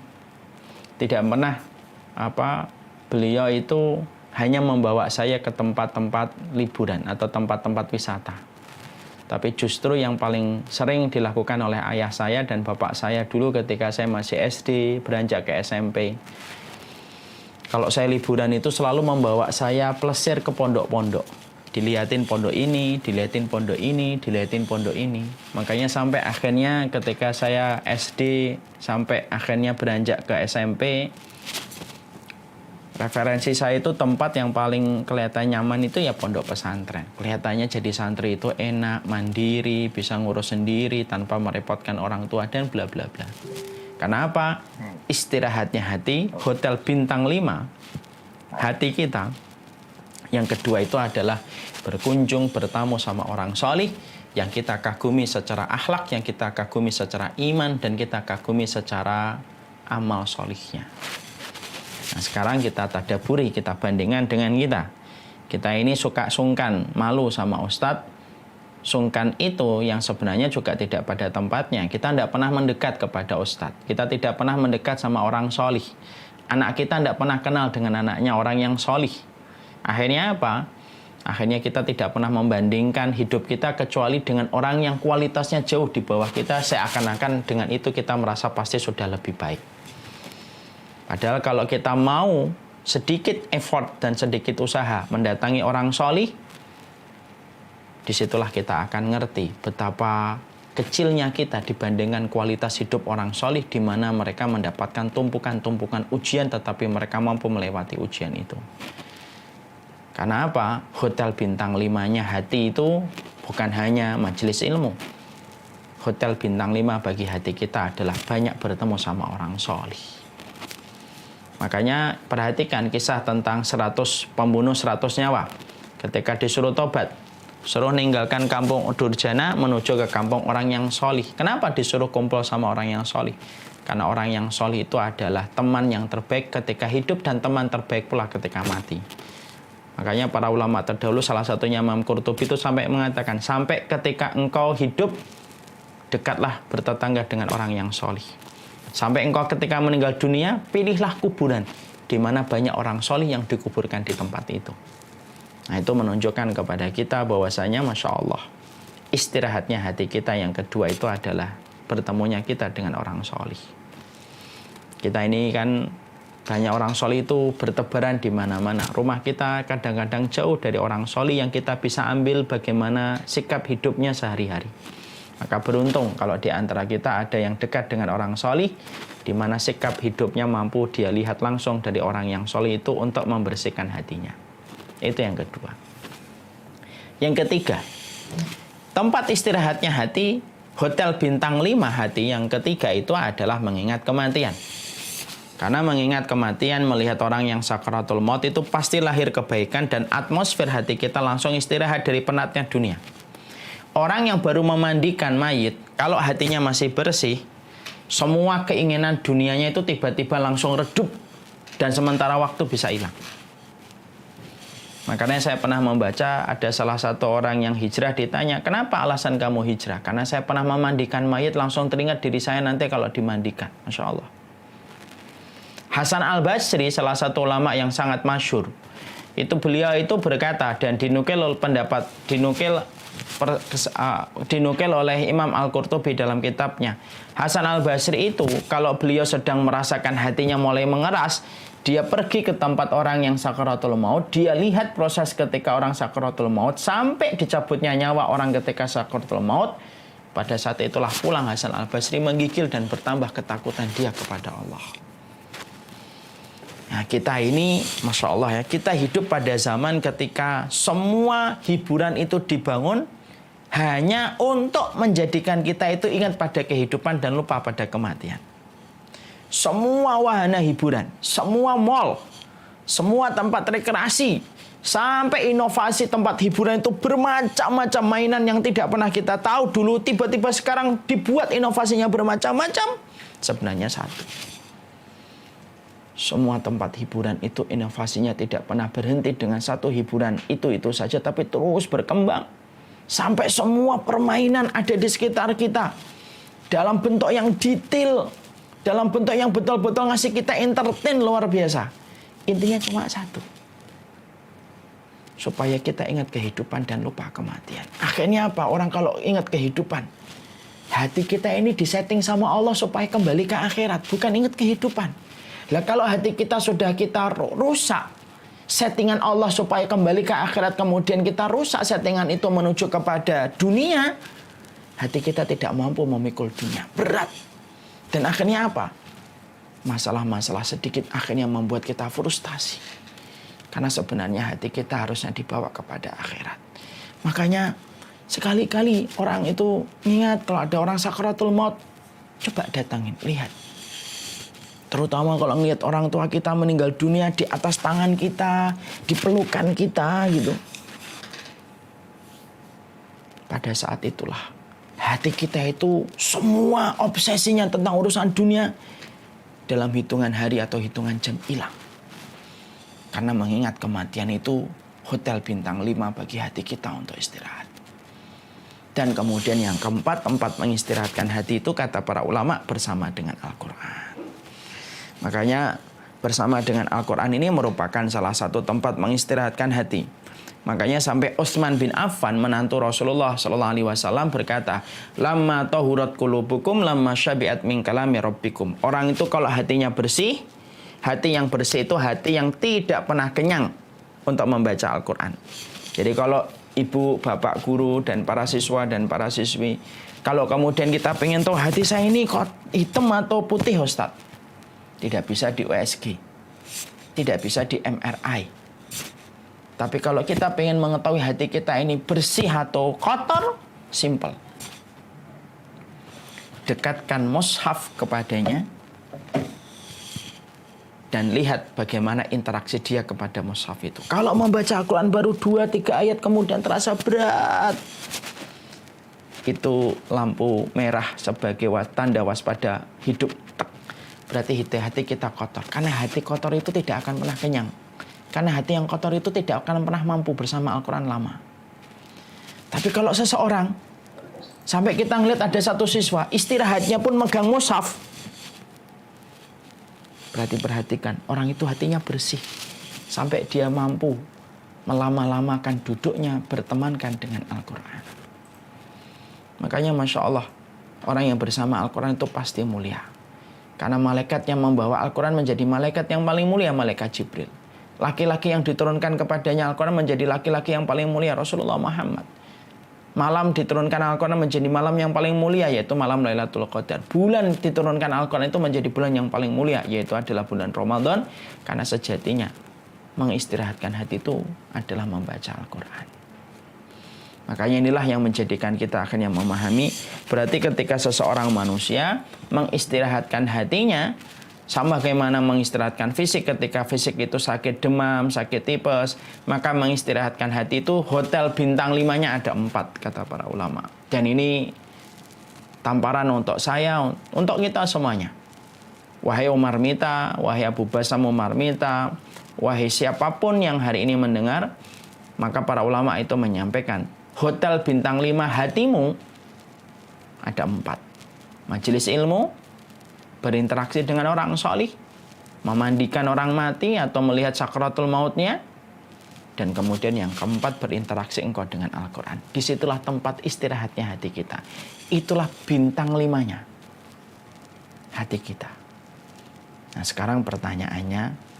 Speaker 1: tidak pernah beliau itu hanya membawa saya ke tempat-tempat liburan atau tempat-tempat wisata. Tapi justru yang paling sering dilakukan oleh ayah saya dan bapak saya dulu ketika saya masih SD, beranjak ke SMP. Kalau saya liburan itu selalu membawa saya plesir ke pondok-pondok. Dilihatin pondok ini, dilihatin pondok ini, dilihatin pondok ini. Makanya sampai akhirnya ketika saya SD, sampai akhirnya beranjak ke SMP, referensi saya itu tempat yang paling kelihatan nyaman itu ya pondok pesantren. Kelihatannya jadi santri itu enak, mandiri, bisa ngurus sendiri tanpa merepotkan orang tua dan bla bla bla. Karena apa? Istirahatnya hati, hotel bintang 5 hati kita. Yang kedua itu adalah berkunjung, bertamu sama orang solih yang kita kagumi secara akhlak, yang kita kagumi secara iman, dan kita kagumi secara amal solihnya. Nah sekarang kita tadaburi, kita bandingkan dengan kita. Kita ini suka sungkan, malu sama ustadz. Sungkan itu yang sebenarnya juga tidak pada tempatnya. Kita tidak pernah mendekat kepada ustadz. Kita tidak pernah mendekat sama orang solih. Anak kita tidak pernah kenal dengan anaknya orang yang solih. Akhirnya apa? Akhirnya kita tidak pernah membandingkan hidup kita kecuali dengan orang yang kualitasnya jauh di bawah kita. Seakan-akan dengan itu kita merasa pasti sudah lebih baik. Padahal kalau kita mau sedikit effort dan sedikit usaha mendatangi orang solih, disitulah kita akan ngerti betapa kecilnya kita dibandingkan kualitas hidup orang solih, di mana mereka mendapatkan tumpukan-tumpukan ujian tetapi mereka mampu melewati ujian itu. Karena apa? Hotel bintang 5-nya hati itu bukan hanya majelis ilmu. Hotel bintang 5 bagi hati kita adalah banyak bertemu sama orang solih. Makanya perhatikan kisah tentang pembunuh 100 nyawa. Ketika disuruh tobat, suruh ninggalkan kampung Durjana menuju ke kampung orang yang solih. Kenapa disuruh kumpul sama orang yang solih? Karena orang yang solih itu adalah teman yang terbaik ketika hidup dan teman terbaik pula ketika mati. Makanya para ulama terdahulu, salah satunya Imam Qurtubi itu sampai mengatakan, sampai ketika engkau hidup, dekatlah bertetangga dengan orang yang solih. Sampai engkau ketika meninggal dunia, pilihlah kuburan di mana banyak orang solih yang dikuburkan di tempat itu. Nah itu menunjukkan kepada kita bahwasanya Masya Allah, istirahatnya hati kita yang kedua itu adalah bertemunya kita dengan orang solih. Kita ini kan banyak orang solih itu bertebaran di mana-mana. Rumah kita kadang-kadang jauh dari orang solih yang kita bisa ambil bagaimana sikap hidupnya sehari-hari. Maka beruntung kalau di antara kita ada yang dekat dengan orang solih, di mana sikap hidupnya mampu dia lihat langsung dari orang yang solih itu untuk membersihkan hatinya. Itu yang kedua. Yang ketiga, tempat istirahatnya hati, hotel bintang 5 hati yang ketiga itu adalah mengingat kematian. Karena mengingat kematian, melihat orang yang sakaratul maut itu pasti lahir kebaikan dan atmosfer hati kita langsung istirahat dari penatnya dunia. Orang yang baru memandikan mayit, kalau hatinya masih bersih, semua keinginan dunianya itu tiba-tiba langsung redup dan sementara waktu bisa hilang. Makanya saya pernah membaca ada salah satu orang yang hijrah ditanya, kenapa alasan kamu hijrah? Karena saya pernah memandikan mayit, langsung teringat diri saya nanti kalau dimandikan. Masya Allah. Hasan Al-Basri, salah satu ulama yang sangat masyhur, itu beliau itu berkata dan dinukil oleh Imam Al-Qurtubi dalam kitabnya. Hasan Al-Basri itu kalau beliau sedang merasakan hatinya mulai mengeras, dia pergi ke tempat orang yang sakaratul maut, dia lihat proses ketika orang sakaratul maut sampai dicabutnya nyawa orang ketika sakaratul maut. Pada saat itulah pulang Hasan Al-Basri menggigil dan bertambah ketakutan dia kepada Allah. Nah, kita ini Masya Allah ya, kita hidup pada zaman ketika semua hiburan itu dibangun hanya untuk menjadikan kita itu ingat pada kehidupan dan lupa pada kematian. Semua wahana hiburan, semua mall, semua tempat rekreasi, sampai inovasi tempat hiburan itu bermacam-macam mainan yang tidak pernah kita tahu dulu, tiba-tiba sekarang dibuat inovasinya bermacam-macam. Sebenarnya satu. Semua tempat hiburan itu inovasinya tidak pernah berhenti dengan satu hiburan itu saja, tapi terus berkembang. Sampai semua permainan ada di sekitar kita. Dalam bentuk yang detail, dalam bentuk yang betul-betul ngasih kita entertain luar biasa. Intinya cuma satu. Supaya kita ingat kehidupan dan lupa kematian. Akhirnya apa? Orang kalau ingat kehidupan, hati kita ini disetting sama Allah supaya kembali ke akhirat, bukan ingat kehidupan. Lah kalau hati kita sudah kita rusak, settingan Allah supaya kembali ke akhirat, kemudian kita rusak settingan itu menuju kepada dunia, hati kita tidak mampu memikul dunia. Berat. Dan akhirnya apa? Masalah-masalah sedikit akhirnya membuat kita frustasi. Karena sebenarnya hati kita harusnya dibawa kepada akhirat. Makanya sekali-kali orang itu ingat kalau ada orang sakaratul maut, coba datangin, lihat. Terutama kalau ngelihat orang tua kita meninggal dunia di atas tangan kita, di pelukan kita gitu. Pada saat itulah hati kita itu semua obsesinya tentang urusan dunia dalam hitungan hari atau hitungan jam hilang. Karena mengingat kematian itu hotel bintang 5 bagi hati kita untuk istirahat. Dan kemudian yang keempat, tempat mengistirahatkan hati itu kata para ulama bersama dengan Al-Quran. Makanya bersama dengan Al-Quran ini merupakan salah satu tempat mengistirahatkan hati. Makanya sampai Utsman bin Affan menantu Rasulullah SAW berkata, "Lamma tahurat qulubukum lamma syabi'at min kalami rabbikum." Orang itu kalau hatinya bersih, hati yang bersih itu hati yang tidak pernah kenyang untuk membaca Al-Quran. Jadi kalau ibu, bapak, guru, dan para siswa dan para siswi, kalau kemudian kita pengen tahu hati saya ini kok hitam atau putih Ustadz, tidak bisa di USG, tidak bisa di MRI. Tapi kalau kita pengen mengetahui hati kita ini bersih atau kotor, simple. Dekatkan mushaf kepadanya dan lihat bagaimana interaksi dia kepada mushaf itu. Kalau membaca Al-Quran baru 2-3 ayat kemudian terasa berat, itu lampu merah sebagai tanda waspada hidup. Berarti hati kita kotor. Karena hati kotor itu tidak akan pernah kenyang. Karena hati yang kotor itu tidak akan pernah mampu bersama Al-Quran lama. Tapi kalau seseorang, sampai kita ngeliat ada satu siswa, istirahatnya pun megang mushaf. Berarti perhatikan, orang itu hatinya bersih. Sampai dia mampu melama-lamakan duduknya, bertemankan dengan Al-Quran. Makanya Masya Allah, orang yang bersama Al-Quran itu pasti mulia. Karena malaikat yang membawa Al-Quran menjadi malaikat yang paling mulia, malaikat Jibril. Laki-laki yang diturunkan kepadanya Al-Quran menjadi laki-laki yang paling mulia, Rasulullah Muhammad. Malam diturunkan Al-Quran menjadi malam yang paling mulia, yaitu malam Lailatul Qadar. Bulan diturunkan Al-Quran itu menjadi bulan yang paling mulia, yaitu adalah bulan Ramadan. Karena sejatinya mengistirahatkan hati itu adalah membaca Al-Quran. Makanya inilah yang menjadikan kita akhirnya memahami, berarti ketika seseorang manusia mengistirahatkan hatinya, sama bagaimana mengistirahatkan fisik, ketika fisik itu sakit demam, sakit tipes, maka mengistirahatkan hati itu hotel bintang 5-nya ada 4, kata para ulama. Dan ini tamparan untuk saya, untuk kita semuanya. Wahai Umar Mita, wahai Abu Basam Umar Mita, Wahai siapapun yang hari ini mendengar, maka para ulama itu menyampaikan, hotel bintang 5 hatimu ada 4. Majelis ilmu, berinteraksi dengan orang solih, memandikan orang mati atau melihat sakratul mautnya, dan kemudian yang keempat, berinteraksi engkau dengan Al-Quran. Disitulah tempat istirahatnya hati kita. Itulah bintang 5-nya hati kita. Nah sekarang pertanyaannya,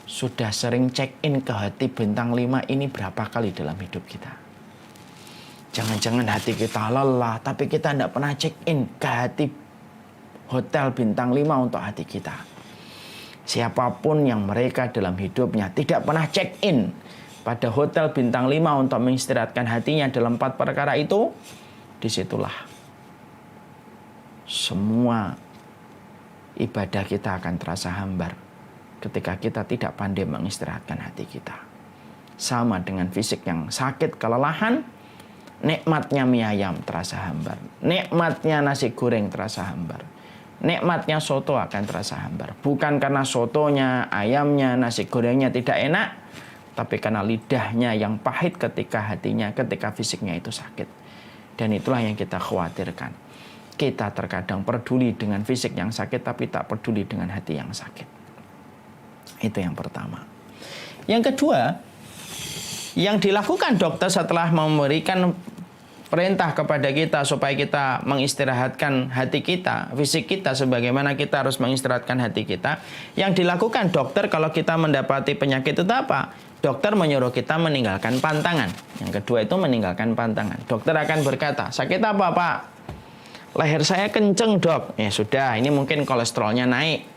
Speaker 1: sudah sering check-in ke hati bintang 5 ini berapa kali dalam hidup kita? Jangan-jangan hati kita lelah, tapi kita tidak pernah check-in ke hati hotel bintang 5 untuk hati kita. Siapapun yang mereka dalam hidupnya tidak pernah check-in pada hotel bintang 5 untuk mengistirahatkan hatinya dalam 4 perkara itu, disitulah semua ibadah kita akan terasa hambar ketika kita tidak pandai mengistirahatkan hati kita. Sama dengan fisik yang sakit, kelelahan, nikmatnya mie ayam terasa hambar, nikmatnya nasi goreng terasa hambar, nikmatnya soto akan terasa hambar. Bukan karena sotonya, ayamnya, nasi gorengnya tidak enak, tapi karena lidahnya yang pahit ketika hatinya, ketika fisiknya itu sakit. Dan itulah yang kita khawatirkan. Kita terkadang peduli dengan fisik yang sakit, tapi tak peduli dengan hati yang sakit. Itu yang pertama. Yang kedua, yang dilakukan dokter setelah memberikan perintah kepada kita supaya kita mengistirahatkan hati kita, fisik kita, sebagaimana kita harus mengistirahatkan hati kita. Yang dilakukan dokter kalau kita mendapati penyakit itu apa? Dokter menyuruh kita meninggalkan pantangan. Yang kedua itu meninggalkan pantangan. Dokter akan berkata, sakit apa Pak? Leher saya kenceng dok. Ya sudah, ini mungkin kolesterolnya naik.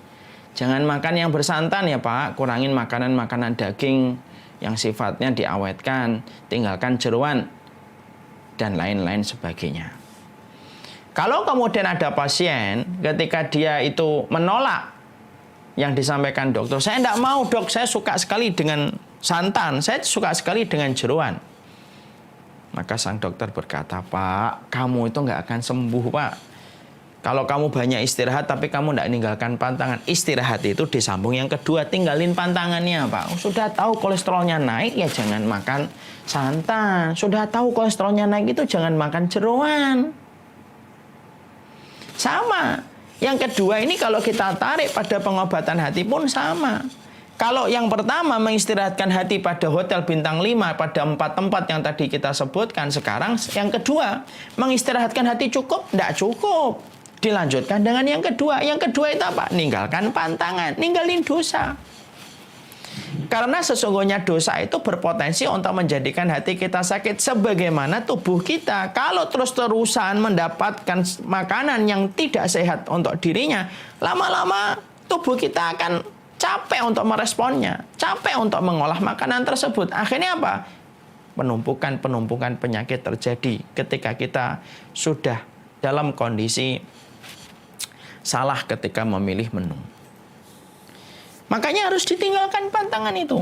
Speaker 1: Jangan makan yang bersantan ya Pak. Kurangin makanan-makanan daging yang sifatnya diawetkan. Tinggalkan jeroan. Dan lain-lain sebagainya. Kalau kemudian ada pasien ketika dia itu menolak yang disampaikan dokter, saya tidak mau dok, saya suka sekali dengan santan, saya suka sekali dengan jeroan. Maka sang dokter berkata, Pak, kamu itu nggak akan sembuh Pak. Kalau kamu banyak istirahat tapi kamu tidak meninggalkan pantangan. Istirahat itu disambung yang kedua, tinggalin pantangannya Pak. Sudah tahu kolesterolnya naik ya jangan makan santan. Sudah tahu kolesterolnya naik itu jangan makan jeroan. Sama. Yang kedua ini kalau kita tarik pada pengobatan hati pun sama. Kalau yang pertama mengistirahatkan hati pada hotel bintang 5 pada 4 tempat yang tadi kita sebutkan, sekarang yang kedua mengistirahatkan hati cukup? Tidak cukup. Dilanjutkan dengan yang kedua. Yang kedua itu apa? Ninggalkan pantangan, ninggalin dosa. Karena sesungguhnya dosa itu berpotensi untuk menjadikan hati kita sakit, sebagaimana tubuh kita. Kalau terus-terusan mendapatkan makanan yang tidak sehat untuk dirinya, lama-lama tubuh kita akan capek untuk meresponnya, capek untuk mengolah makanan tersebut. Akhirnya apa? Penumpukan penyakit terjadi ketika kita sudah dalam kondisi salah ketika memilih menu. Makanya harus ditinggalkan pantangan itu.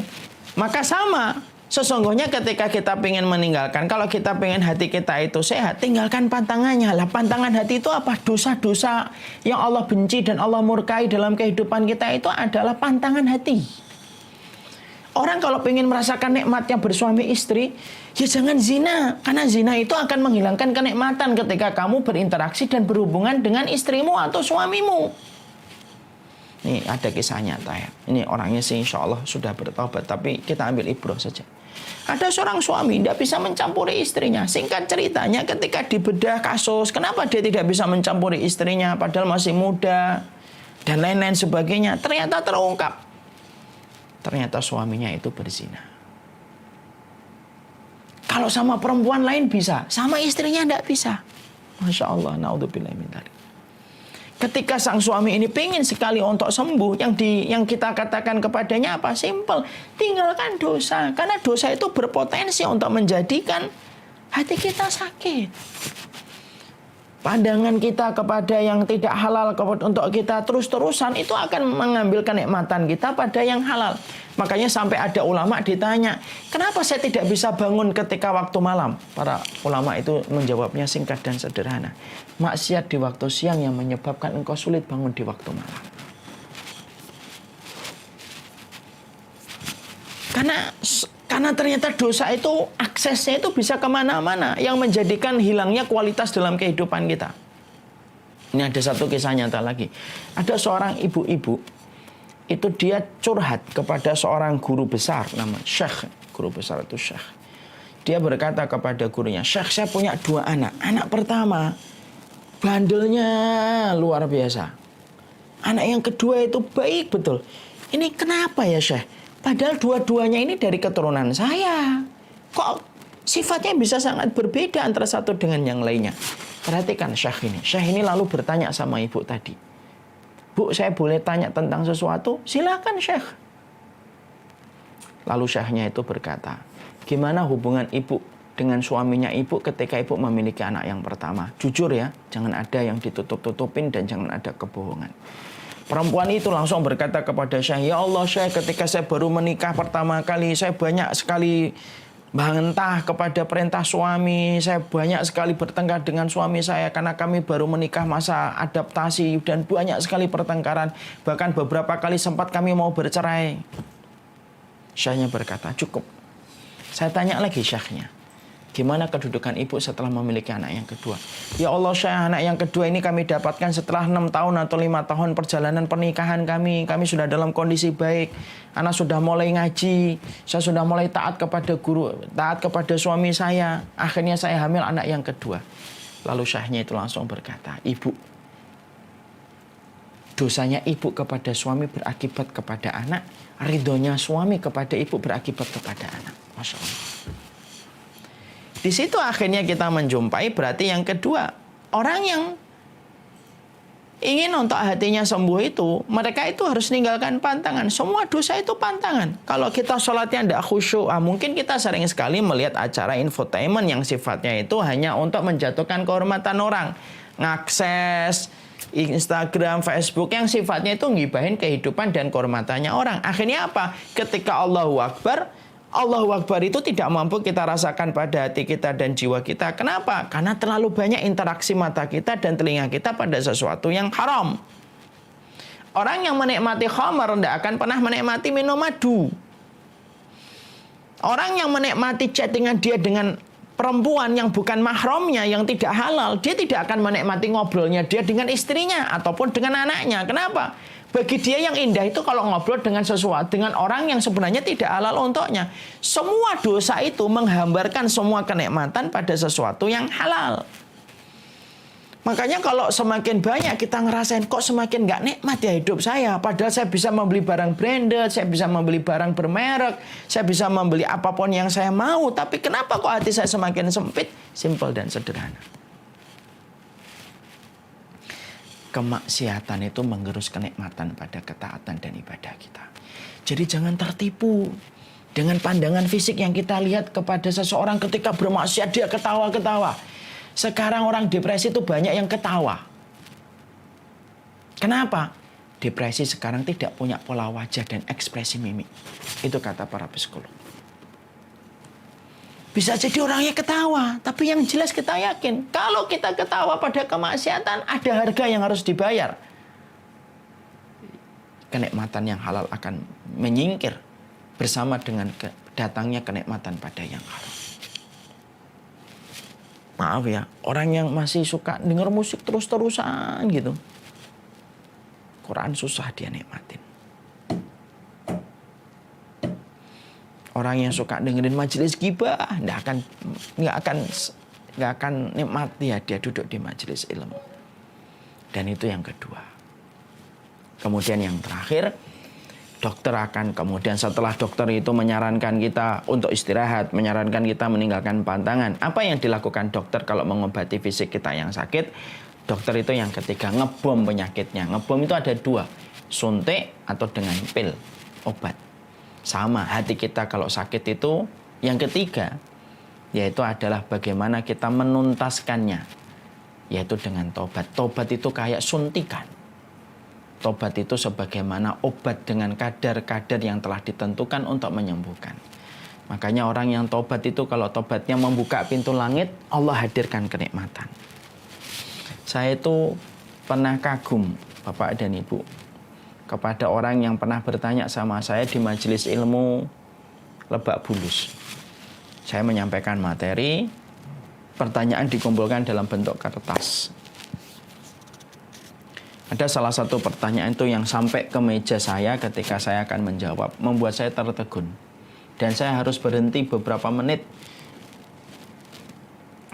Speaker 1: Maka sama, sesungguhnya ketika kita ingin meninggalkan, kalau kita ingin hati kita itu sehat, tinggalkan pantangannya. Lah pantangan hati itu apa? Dosa-dosa yang Allah benci dan Allah murkai dalam kehidupan kita itu adalah pantangan hati. Orang kalau ingin merasakan nikmatnya bersuami istri, ya jangan zina. Karena zina itu akan menghilangkan kenikmatan ketika kamu berinteraksi dan berhubungan dengan istrimu atau suamimu. Ini ada kisah nyata ya. Ini orangnya sih insya Allah sudah bertobat, tapi kita ambil ibrah saja. Ada seorang suami tidak bisa mencampuri istrinya. Singkat ceritanya ketika dibedah kasus, kenapa dia tidak bisa mencampuri istrinya padahal masih muda dan lain-lain sebagainya. Ternyata terungkap. Ternyata suaminya itu berzina. Kalau sama perempuan lain bisa, sama istrinya tidak bisa. Masya Allah, naudzubillah min dzalik. Ketika sang suami ini pengen sekali untuk sembuh, yang kita katakan kepadanya apa? Simple, tinggalkan dosa. Karena dosa itu berpotensi untuk menjadikan hati kita sakit. Pandangan kita kepada yang tidak halal untuk kita terus-terusan itu akan mengambil kenikmatan kita pada yang halal. Makanya sampai ada ulama ditanya, kenapa saya tidak bisa bangun ketika waktu malam? Para ulama itu menjawabnya singkat dan sederhana. Maksiat di waktu siang yang menyebabkan engkau sulit bangun di waktu malam. Karena ternyata dosa itu aksesnya itu bisa kemana-mana, yang menjadikan hilangnya kualitas dalam kehidupan kita. Ini ada satu kisah nyata lagi. Ada seorang ibu-ibu, itu dia curhat kepada seorang guru besar, nama Syekh. Guru besar itu Syekh. Dia berkata kepada gurunya, Syekh, saya punya 2 anak. Anak pertama, bandelnya luar biasa. Anak yang kedua itu baik betul. Ini kenapa ya Syekh? Padahal dua-duanya ini dari keturunan saya. Kok sifatnya bisa sangat berbeda antara satu dengan yang lainnya? Perhatikan Syekh ini. Syekh ini lalu bertanya sama ibu tadi. Bu, saya boleh tanya tentang sesuatu? Silakan Syekh. Lalu Syekhnya itu berkata, gimana hubungan ibu dengan suaminya ibu ketika ibu memiliki anak yang pertama? Jujur ya, jangan ada yang ditutup-tutupin dan jangan ada kebohongan. Perempuan itu langsung berkata kepada Syekh, ya Allah Syekh, ketika saya baru menikah pertama kali, saya banyak sekali bantah kepada perintah suami. Saya banyak sekali bertengkar dengan suami saya karena kami baru menikah masa adaptasi dan banyak sekali pertengkaran. Bahkan beberapa kali sempat kami mau bercerai. Syekhnya berkata, cukup. Saya tanya lagi Syekhnya, gimana kedudukan ibu setelah memiliki anak yang kedua? Ya Allah Syekh, anak yang kedua ini kami dapatkan setelah 6 tahun atau 5 tahun perjalanan pernikahan kami. Kami sudah dalam kondisi baik. Anak sudah mulai ngaji. Saya sudah mulai taat kepada guru, taat kepada suami saya. Akhirnya saya hamil anak yang kedua. Lalu Syekhnya itu langsung berkata, ibu, dosanya ibu kepada suami berakibat kepada anak. Ridhonya suami kepada ibu berakibat kepada anak. Masya Allah. Di situ akhirnya kita menjumpai berarti yang kedua, orang yang ingin untuk hatinya sembuh itu, mereka itu harus meninggalkan pantangan. Semua dosa itu pantangan. Kalau kita sholatnya tidak khusyuk, mungkin kita sering sekali melihat acara infotainment yang sifatnya itu hanya untuk menjatuhkan kehormatan orang. Ngakses Instagram, Facebook yang sifatnya itu ngibahin kehidupan dan kehormatannya orang. Akhirnya apa? Ketika Allahu Akbar itu tidak mampu kita rasakan pada hati kita dan jiwa kita. Kenapa? Karena terlalu banyak interaksi mata kita dan telinga kita pada sesuatu yang haram. Orang yang menikmati khamar tidak akan pernah menikmati minum madu. Orang yang menikmati chattingan dia dengan perempuan yang bukan mahramnya, yang tidak halal, dia tidak akan menikmati ngobrolnya dia dengan istrinya ataupun dengan anaknya. Kenapa? Bagi dia yang indah itu kalau ngobrol dengan sesuatu, dengan orang yang sebenarnya tidak halal untuknya. Semua dosa itu menghambarkan semua kenikmatan pada sesuatu yang halal. Makanya kalau semakin banyak kita ngerasain kok semakin gak nikmat ya hidup saya. Padahal saya bisa membeli barang branded, saya bisa membeli barang bermerek, saya bisa membeli apapun yang saya mau. Tapi kenapa kok hati saya semakin sempit? Simple dan sederhana. Kemaksiatan itu menggerus kenikmatan pada ketaatan dan ibadah kita. Jadi jangan tertipu dengan pandangan fisik yang kita lihat kepada seseorang ketika bermaksiat dia ketawa-ketawa. Sekarang orang depresi itu banyak yang ketawa. Kenapa? Depresi sekarang tidak punya pola wajah dan ekspresi mimik. Itu kata para psikolog. Bisa jadi orangnya ketawa, tapi yang jelas kita yakin kalau kita ketawa pada kemaksiatan ada harga yang harus dibayar. Kenikmatan yang halal akan menyingkir bersama dengan datangnya kenikmatan pada yang haram. Maaf ya, orang yang masih suka denger musik terus-terusan gitu, Quran susah dia nikmatin. Orang yang suka dengerin majelis ghibah nggak akan nikmat dia duduk di majelis ilmu. Dan itu yang kedua. Kemudian yang terakhir, dokter akan kemudian setelah dokter itu menyarankan kita untuk istirahat, menyarankan kita meninggalkan pantangan. Apa yang dilakukan dokter kalau mengobati fisik kita yang sakit? Dokter itu yang ketiga ngebom penyakitnya. Ngebom itu ada 2, suntik atau dengan pil, obat. Sama hati kita kalau sakit itu yang ketiga, yaitu adalah bagaimana kita menuntaskannya, yaitu dengan tobat. Tobat itu kayak suntikan. Tobat itu sebagaimana obat dengan kadar-kadar yang telah ditentukan untuk menyembuhkan. Makanya orang yang tobat itu kalau tobatnya membuka pintu langit, Allah hadirkan kenikmatan. Saya itu pernah kagum, Bapak dan Ibu, kepada orang yang pernah bertanya sama saya di majelis ilmu, Lebak Bulus. Saya menyampaikan materi, pertanyaan dikumpulkan dalam bentuk kertas. Ada salah satu pertanyaan itu yang sampai ke meja saya ketika saya akan menjawab, membuat saya tertegun. Dan saya harus berhenti beberapa menit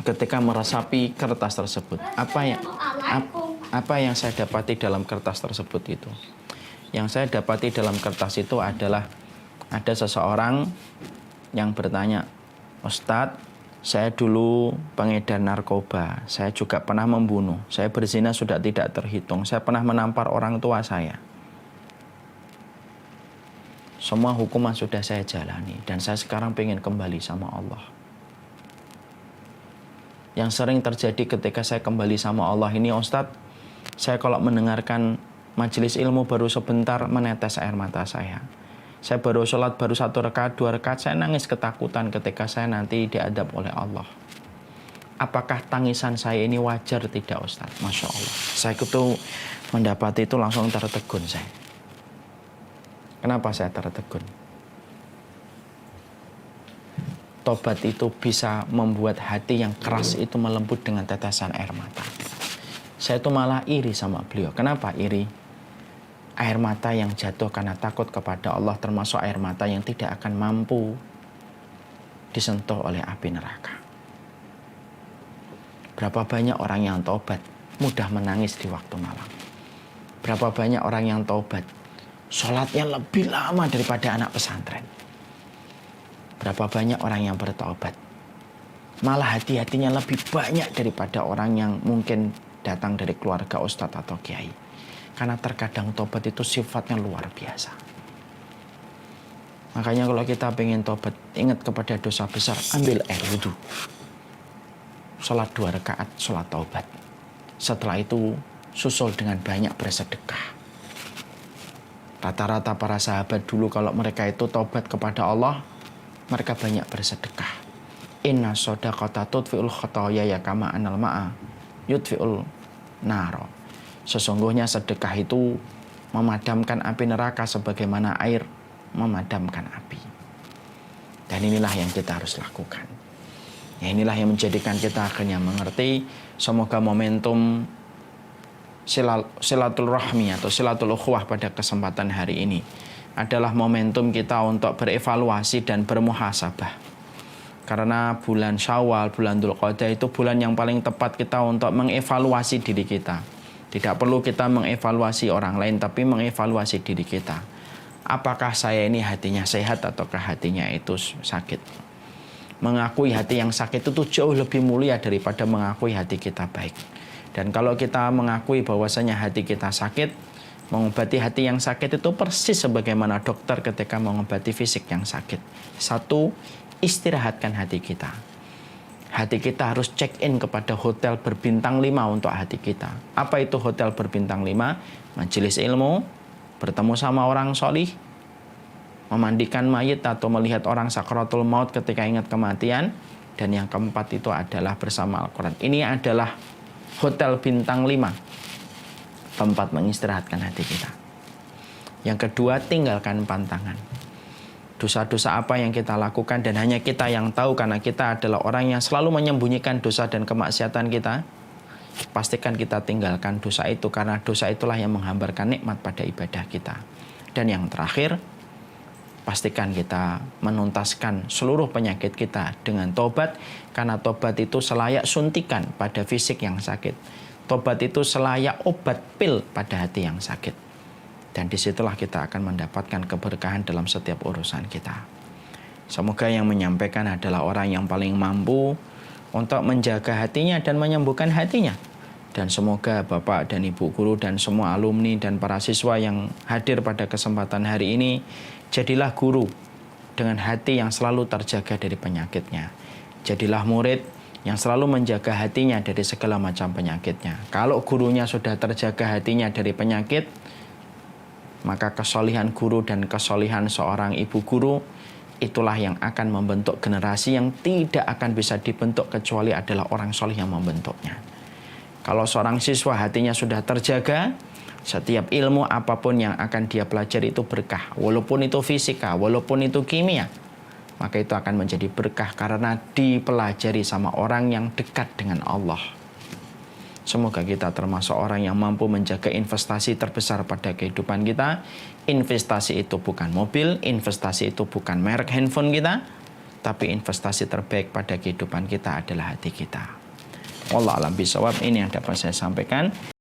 Speaker 1: ketika meresapi kertas tersebut. Apa yang saya dapati dalam kertas tersebut itu? Yang saya dapati dalam kertas itu adalah ada seseorang yang bertanya, Ustadz, saya dulu pengedar narkoba, saya juga pernah membunuh, saya berzina sudah tidak terhitung, saya pernah menampar orang tua saya. Semua hukuman sudah saya jalani dan saya sekarang pengen kembali sama Allah. Yang sering terjadi ketika saya kembali sama Allah ini, Ustadz, saya kalau mendengarkan majelis ilmu baru sebentar menetes air mata saya. Saya baru sholat, baru 1 rakaat, 2 rakaat, saya nangis ketakutan ketika saya nanti diadab oleh Allah. Apakah tangisan saya ini wajar tidak, Ustadz? Masya Allah. Saya itu mendapati itu langsung tertegun saya. Kenapa saya tertegun? Tobat itu bisa membuat hati yang keras itu melembut dengan tetesan air mata. Saya itu malah iri sama beliau. Kenapa iri? Air mata yang jatuh karena takut kepada Allah termasuk air mata yang tidak akan mampu disentuh oleh api neraka. Berapa banyak orang yang taubat mudah menangis di waktu malam. Berapa banyak orang yang taubat sholatnya lebih lama daripada anak pesantren. Berapa banyak orang yang bertaubat malah hati-hatinya lebih banyak daripada orang yang mungkin datang dari keluarga ustadz atau kiai. Karena terkadang tobat itu sifatnya luar biasa. Makanya kalau kita pengen tobat, ingat kepada dosa besar, ambil air wudhu. Sholat 2 rakaat, sholat taubat. Setelah itu susul dengan banyak bersedekah. Rata-rata para sahabat dulu kalau mereka itu tobat kepada Allah, mereka banyak bersedekah. Inna shodaqata tudfi'ul khotoya ya kama anal ma'a yudfi'ul naro. Sesungguhnya sedekah itu memadamkan api neraka sebagaimana air memadamkan api. Dan inilah yang kita harus lakukan. Ya, inilah yang menjadikan kita akhirnya mengerti. Semoga momentum silaturahmi atau silatul ukhuwah pada kesempatan hari ini adalah momentum kita untuk berevaluasi dan bermuhasabah. Karena bulan Syawal, bulan Dzulqa'dah itu bulan yang paling tepat kita untuk mengevaluasi diri kita. Tidak perlu kita mengevaluasi orang lain, tapi mengevaluasi diri kita. Apakah saya ini hatinya sehat ataukah hatinya itu sakit? Mengakui hati yang sakit itu jauh lebih mulia daripada mengakui hati kita baik. Dan kalau kita mengakui bahwasanya hati kita sakit, mengobati hati yang sakit itu persis sebagaimana dokter ketika mengobati fisik yang sakit. 1, istirahatkan hati kita. Hati kita harus check-in kepada hotel berbintang 5 untuk hati kita. Apa itu hotel berbintang 5? Majelis ilmu, bertemu sama orang solih, memandikan mayit atau melihat orang sakaratul maut ketika ingat kematian. Dan yang keempat itu adalah bersama Al-Quran. Ini adalah hotel bintang 5, tempat mengistirahatkan hati kita. Yang kedua, tinggalkan pantangan. Dosa-dosa apa yang kita lakukan dan hanya kita yang tahu karena kita adalah orang yang selalu menyembunyikan dosa dan kemaksiatan kita. Pastikan kita tinggalkan dosa itu karena dosa itulah yang menghambarkan nikmat pada ibadah kita. Dan yang terakhir, pastikan kita menuntaskan seluruh penyakit kita dengan tobat karena tobat itu selayak suntikan pada fisik yang sakit. Tobat itu selayak obat pil pada hati yang sakit. Dan disitulah kita akan mendapatkan keberkahan dalam setiap urusan kita. Semoga yang menyampaikan adalah orang yang paling mampu untuk menjaga hatinya dan menyembuhkan hatinya. Dan semoga Bapak dan Ibu Guru dan semua alumni dan para siswa yang hadir pada kesempatan hari ini, jadilah guru dengan hati yang selalu terjaga dari penyakitnya. Jadilah murid yang selalu menjaga hatinya dari segala macam penyakitnya. Kalau gurunya sudah terjaga hatinya dari penyakit, maka kesolihan guru dan kesolihan seorang ibu guru itulah yang akan membentuk generasi yang tidak akan bisa dibentuk kecuali adalah orang solih yang membentuknya. Kalau seorang siswa hatinya sudah terjaga, setiap ilmu apapun yang akan dia pelajari itu berkah. Walaupun itu fisika, walaupun itu kimia. maka itu akan menjadi berkah karena dipelajari sama orang yang dekat dengan Allah. Semoga kita termasuk orang yang mampu menjaga investasi terbesar pada kehidupan kita. Investasi itu bukan mobil, investasi itu bukan merek handphone kita, tapi investasi terbaik pada kehidupan kita adalah hati kita. Wallahu a'lam bishawab. Ini yang dapat saya sampaikan.